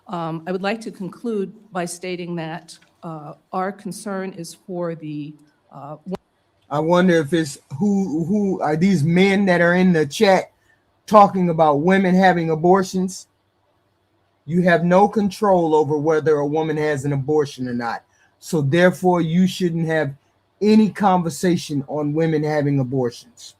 I would like to conclude by stating that our concern is for the I wonder if it's who are these men that are in the chat talking about women having abortions. You have no control over whether a woman has an abortion or not. So therefore, you shouldn't have any conversation on women having abortions.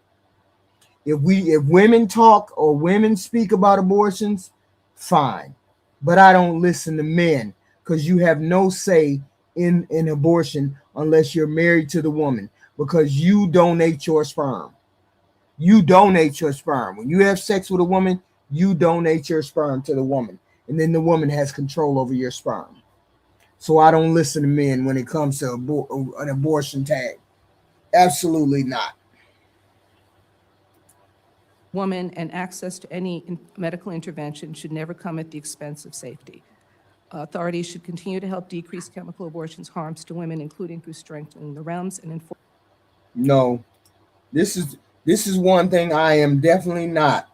If women talk or women speak about abortions, fine. But I don't listen to men because you have no say in abortion unless you're married to the woman, because you donate your sperm. You donate your sperm. When you have sex with a woman, you donate your sperm to the woman. And then the woman has control over your sperm. So I don't listen to men when it comes to an abortion tag. Absolutely not. woman, and access to any medical intervention should never come at the expense of safety. Authorities should continue to help decrease chemical abortion's harms to women, including through strengthening the realms and enforcement. No, this is one thing I am definitely not.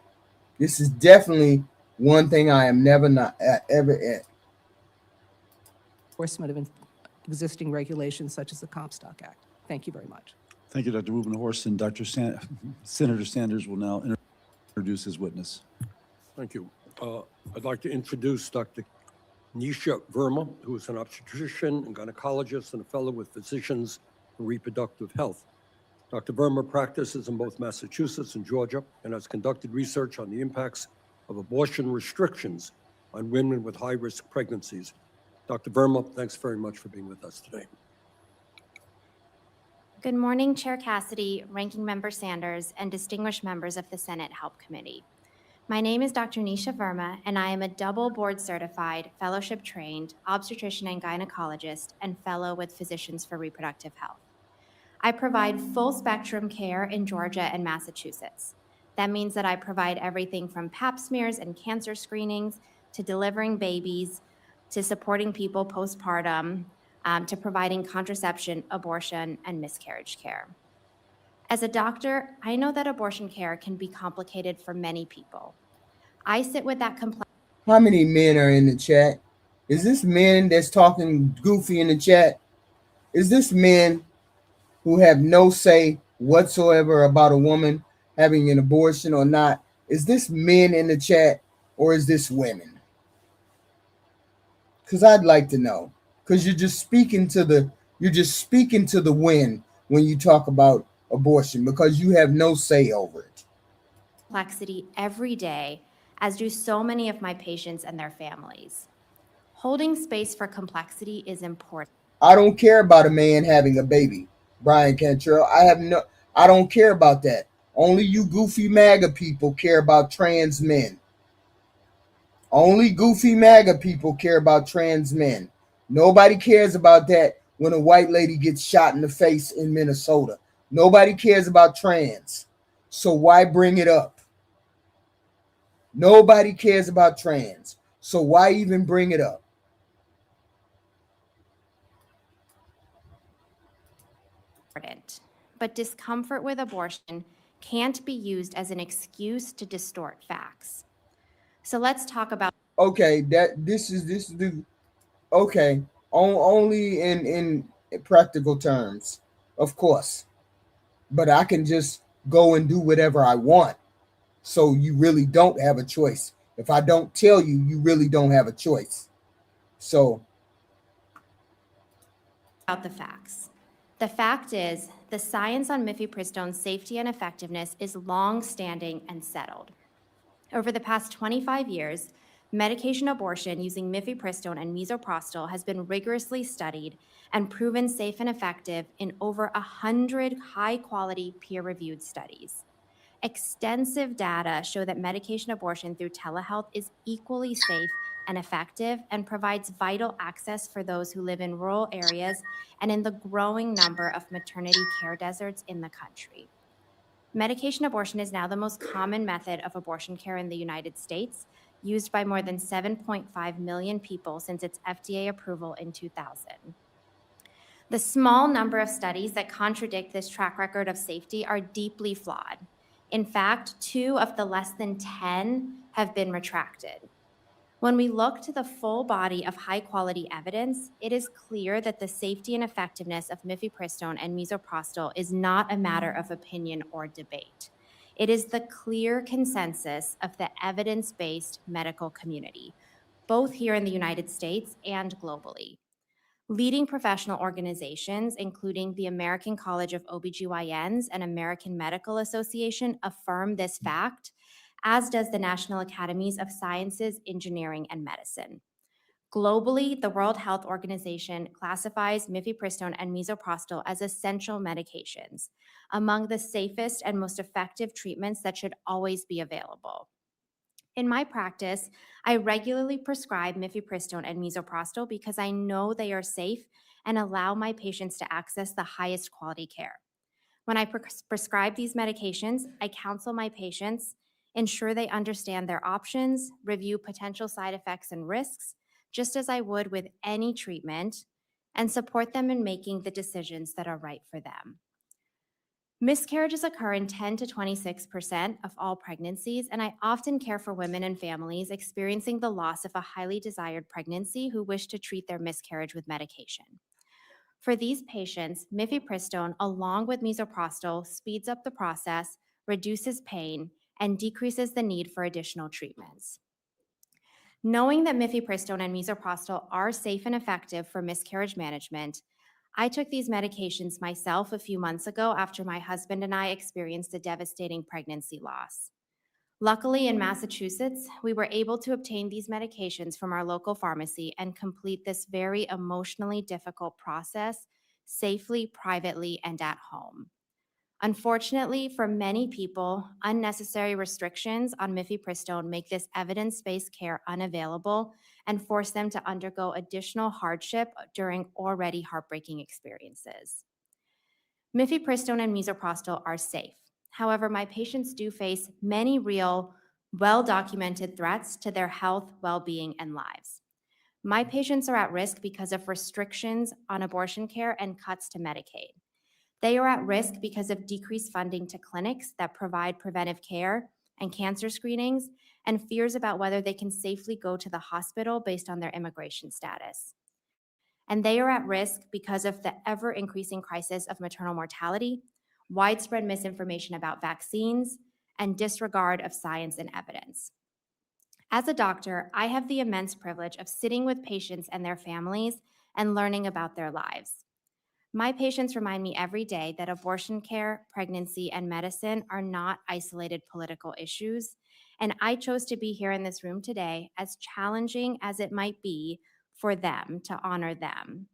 This is definitely one thing I am never not ever at. Enforcement of existing regulations such as the Comstock Act. Thank you very much. Thank you, Dr. Rubenhorst, and Senator Sanders will now introduce his witness. Thank you. I'd like to introduce Dr. Nisha Verma, who is an obstetrician and gynecologist and a fellow with Physicians for Reproductive Health. Dr. Verma practices in both Massachusetts and Georgia and has conducted research on the impacts of abortion restrictions on women with high-risk pregnancies. Dr. Verma, thanks very much for being with us today. Good morning, Chair Cassidy, Ranking Member Sanders, and distinguished members of the Senate Help Committee. My name is Dr. Nisha Verma, and I am a double board-certified, fellowship-trained obstetrician and gynecologist and fellow with Physicians for Reproductive Health. I provide full-spectrum care in Georgia and Massachusetts. That means that I provide everything from pap smears and cancer screenings to delivering babies to supporting people postpartum, to providing contraception, abortion, and miscarriage care. As a doctor, I know that abortion care can be complicated for many people. I sit with that complaint. How many men are in the chat? Is this men that's talking goofy in the chat? Is this men who have no say whatsoever about a woman having an abortion or not? Is this men in the chat or is this women? Because I'd like to know. Because you're just speaking to the wind when you talk about abortion because you have no say over it. Complexity every day, as do so many of my patients and their families. Holding space for complexity is important. I don't care about a man having a baby, Brian Cantrell. I don't care about that. Only you goofy MAGA people care about trans men. Only goofy MAGA people care about trans men. Nobody cares about that when a white lady gets shot in the face in Minnesota. Nobody cares about trans. So why bring it up? Nobody cares about trans. So why even bring it up? But discomfort with abortion can't be used as an excuse to distort facts. So let's talk about. Okay, this is the okay. Only in practical terms, of course. But I can just go and do whatever I want. So you really don't have a choice. If I don't tell you, you really don't have a choice. So About the facts. The fact is, the science on mifepristone's safety and effectiveness is long-standing and settled. Over the past 25 years, medication abortion using mifepristone and misoprostol has been rigorously studied and proven safe and effective in over 100 high-quality peer-reviewed studies. Extensive data show that medication abortion through telehealth is equally safe and effective and provides vital access for those who live in rural areas and in the growing number of maternity care deserts in the country. Medication abortion is now the most common method of abortion care in the United States, used by more than 7.5 million people since its FDA approval in 2000. The small number of studies that contradict this track record of safety are deeply flawed. In fact, 2 of the less than 10 have been retracted. When we look to the full body of high-quality evidence, it is clear that the safety and effectiveness of mifepristone and misoprostol is not a matter of opinion or debate. It is the clear consensus of the evidence-based medical community, both here in the United States and globally. Leading professional organizations, including the American College of OBGYNs and American Medical Association, affirm this fact, as does the National Academies of Sciences, Engineering, and Medicine. Globally, the World Health Organization classifies mifepristone and misoprostol as essential medications, among the safest and most effective treatments that should always be available. In my practice, I regularly prescribe mifepristone and misoprostol because I know they are safe and allow my patients to access the highest quality care. When I prescribe these medications, I counsel my patients, ensure they understand their options, review potential side effects and risks, just as I would with any treatment, and support them in making the decisions that are right for them. Miscarriages occur in 10 to 26% of all pregnancies, and I often care for women and families experiencing the loss of a highly desired pregnancy who wish to treat their miscarriage with medication. For these patients, mifepristone, along with misoprostol, speeds up the process, reduces pain, and decreases the need for additional treatments. Knowing that mifepristone and misoprostol are safe and effective for miscarriage management, I took these medications myself a few months ago after my husband and I experienced a devastating pregnancy loss. Luckily, in Massachusetts, we were able to obtain these medications from our local pharmacy and complete this very emotionally difficult process safely, privately, and at home. Unfortunately, for many people, unnecessary restrictions on mifepristone make this evidence-based care unavailable and force them to undergo additional hardship during already heartbreaking experiences. Mifepristone and misoprostol are safe. However, my patients do face many real, well-documented threats to their health, well-being, and lives. My patients are at risk because of restrictions on abortion care and cuts to Medicaid. They are at risk because of decreased funding to clinics that provide preventive care and cancer screenings, and fears about whether they can safely go to the hospital based on their immigration status. and they are at risk because of the ever-increasing crisis of maternal mortality, widespread misinformation about vaccines, and disregard of science and evidence. As a doctor, I have the immense privilege of sitting with patients and their families and learning about their lives. My patients remind me every day that abortion care, pregnancy, and medicine are not isolated political issues, and I chose to be here in this room today, as challenging as it might be for them, to honor them.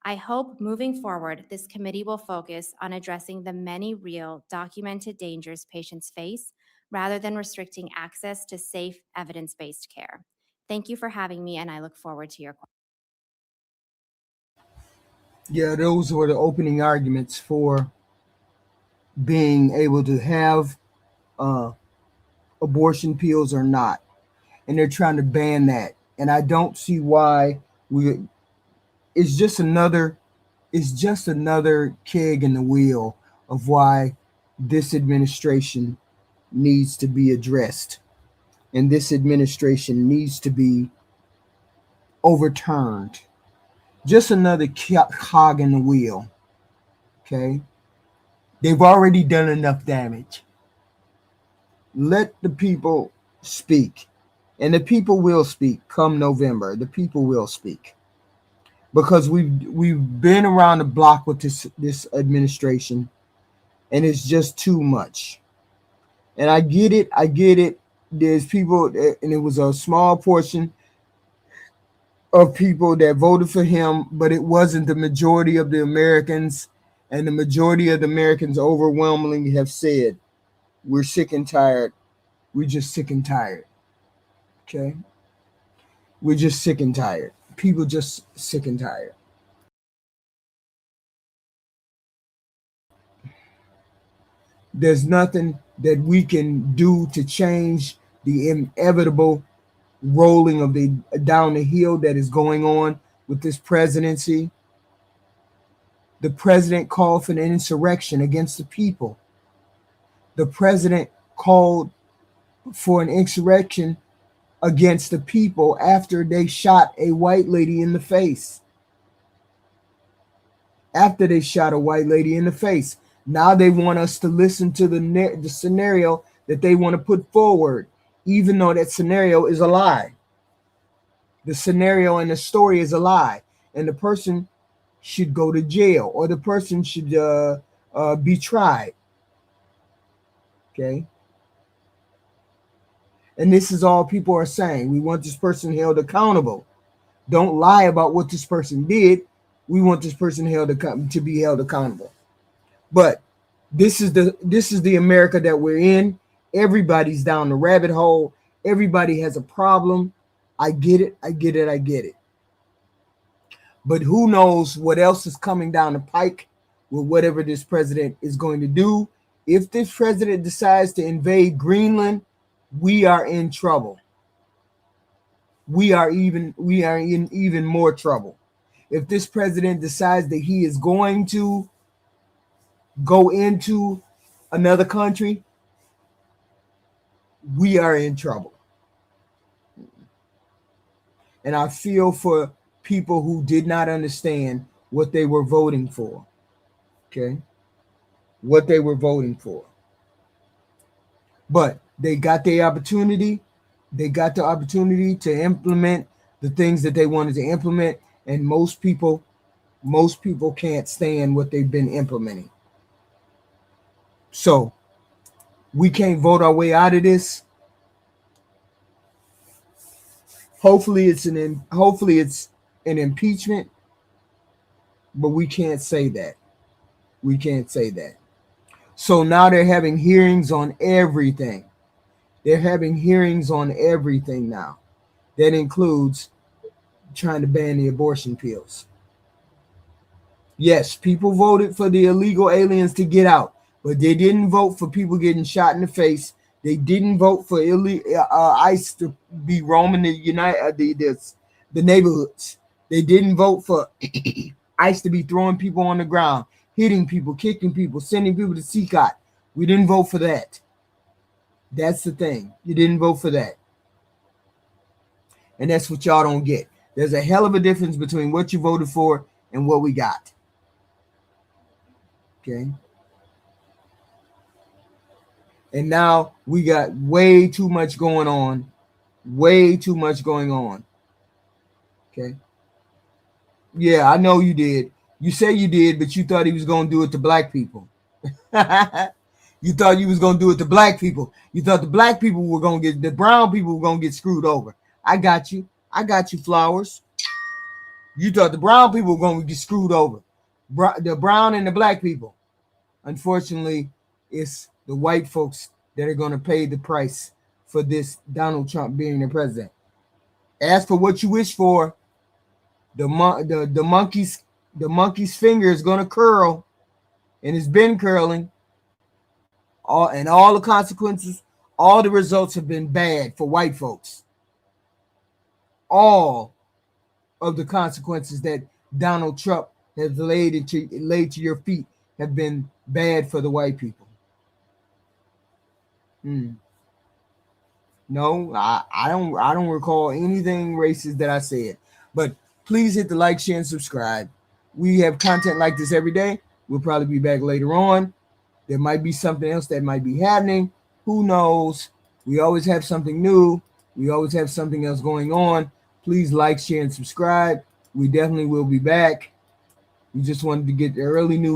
I hope moving forward, this committee will focus on addressing the many real, documented dangers patients face, rather than restricting access to safe, evidence-based care. Thank you for having me, and I look forward to your questions. Yeah, those were the opening arguments for being able to have abortion pills or not. And they're trying to ban that. And I don't see why it's just another keg in the wheel of why this administration needs to be addressed. And this administration needs to be overturned. Just another cog in the wheel. Okay? They've already done enough damage. Let the people speak. And the people will speak come November. The people will speak. Because we've been around the block with this administration, and it's just too much. And I get it. There's people, and it was a small portion of people that voted for him, but it wasn't the majority of the Americans. And the majority of the Americans overwhelmingly have said, we're sick and tired. We're just sick and tired. Okay? We're just sick and tired. People just sick and tired. There's nothing that we can do to change the inevitable rolling of the down the hill that is going on with this presidency. The president called for an insurrection against the people. The president called for an insurrection against the people after they shot a white lady in the face. After they shot a white lady in the face. Now they want us to listen to the scenario that they want to put forward, even though that scenario is a lie. The scenario and the story is a lie, and the person should go to jail, or the person should be tried. Okay? And this is all people are saying. We want this person held accountable. Don't lie about what this person did. We want this person to be held accountable. But this is the America that we're in. Everybody's down the rabbit hole. Everybody has a problem. I get it. But who knows what else is coming down the pike with whatever this president is going to do. If this president decides to invade Greenland, we are in trouble. We are in even more trouble. If this president decides that he is going to go into another country, we are in trouble. And I feel for people who did not understand what they were voting for. Okay? What they were voting for. But they got their opportunity. They got the opportunity to implement the things that they wanted to implement. And most people can't stand what they've been implementing. So we can't vote our way out of this. Hopefully it's an impeachment, but we can't say that. We can't say that. So now they're having hearings on everything. They're having hearings on everything now. That includes trying to ban the abortion pills. Yes, people voted for the illegal aliens to get out, but they didn't vote for people getting shot in the face. They didn't vote for ICE to be roaming the neighborhoods. They didn't vote for ICE to be throwing people on the ground, hitting people, kicking people, sending people to CCOT. We didn't vote for that. That's the thing. You didn't vote for that. And that's what y'all don't get. There's a hell of a difference between what you voted for and what we got. Okay. And now we got way too much going on. Way too much going on. Okay. Yeah, I know you did. You say you did, but you thought he was going to do it to black people. You thought you was going to do it to black people. You thought the black people were going to get, the brown people were going to get screwed over. I got you. I got you, Flowers. You thought the brown people were going to get screwed over. The brown and the black people. Unfortunately, it's the white folks that are going to pay the price for this Donald Trump being the president. Ask for what you wish for. The monkey's finger is going to curl, and it's been curling. All the consequences, all the results have been bad for white folks. All of the consequences that Donald Trump has laid to your feet have been bad for the white people. No, I don't recall anything racist that I said. But please hit the like, share, and subscribe. We have content like this every day. We'll probably be back later on. There might be something else that might be happening. Who knows? We always have something new. We always have something else going on. Please like, share, and subscribe. We definitely will be back. We just wanted to get the early news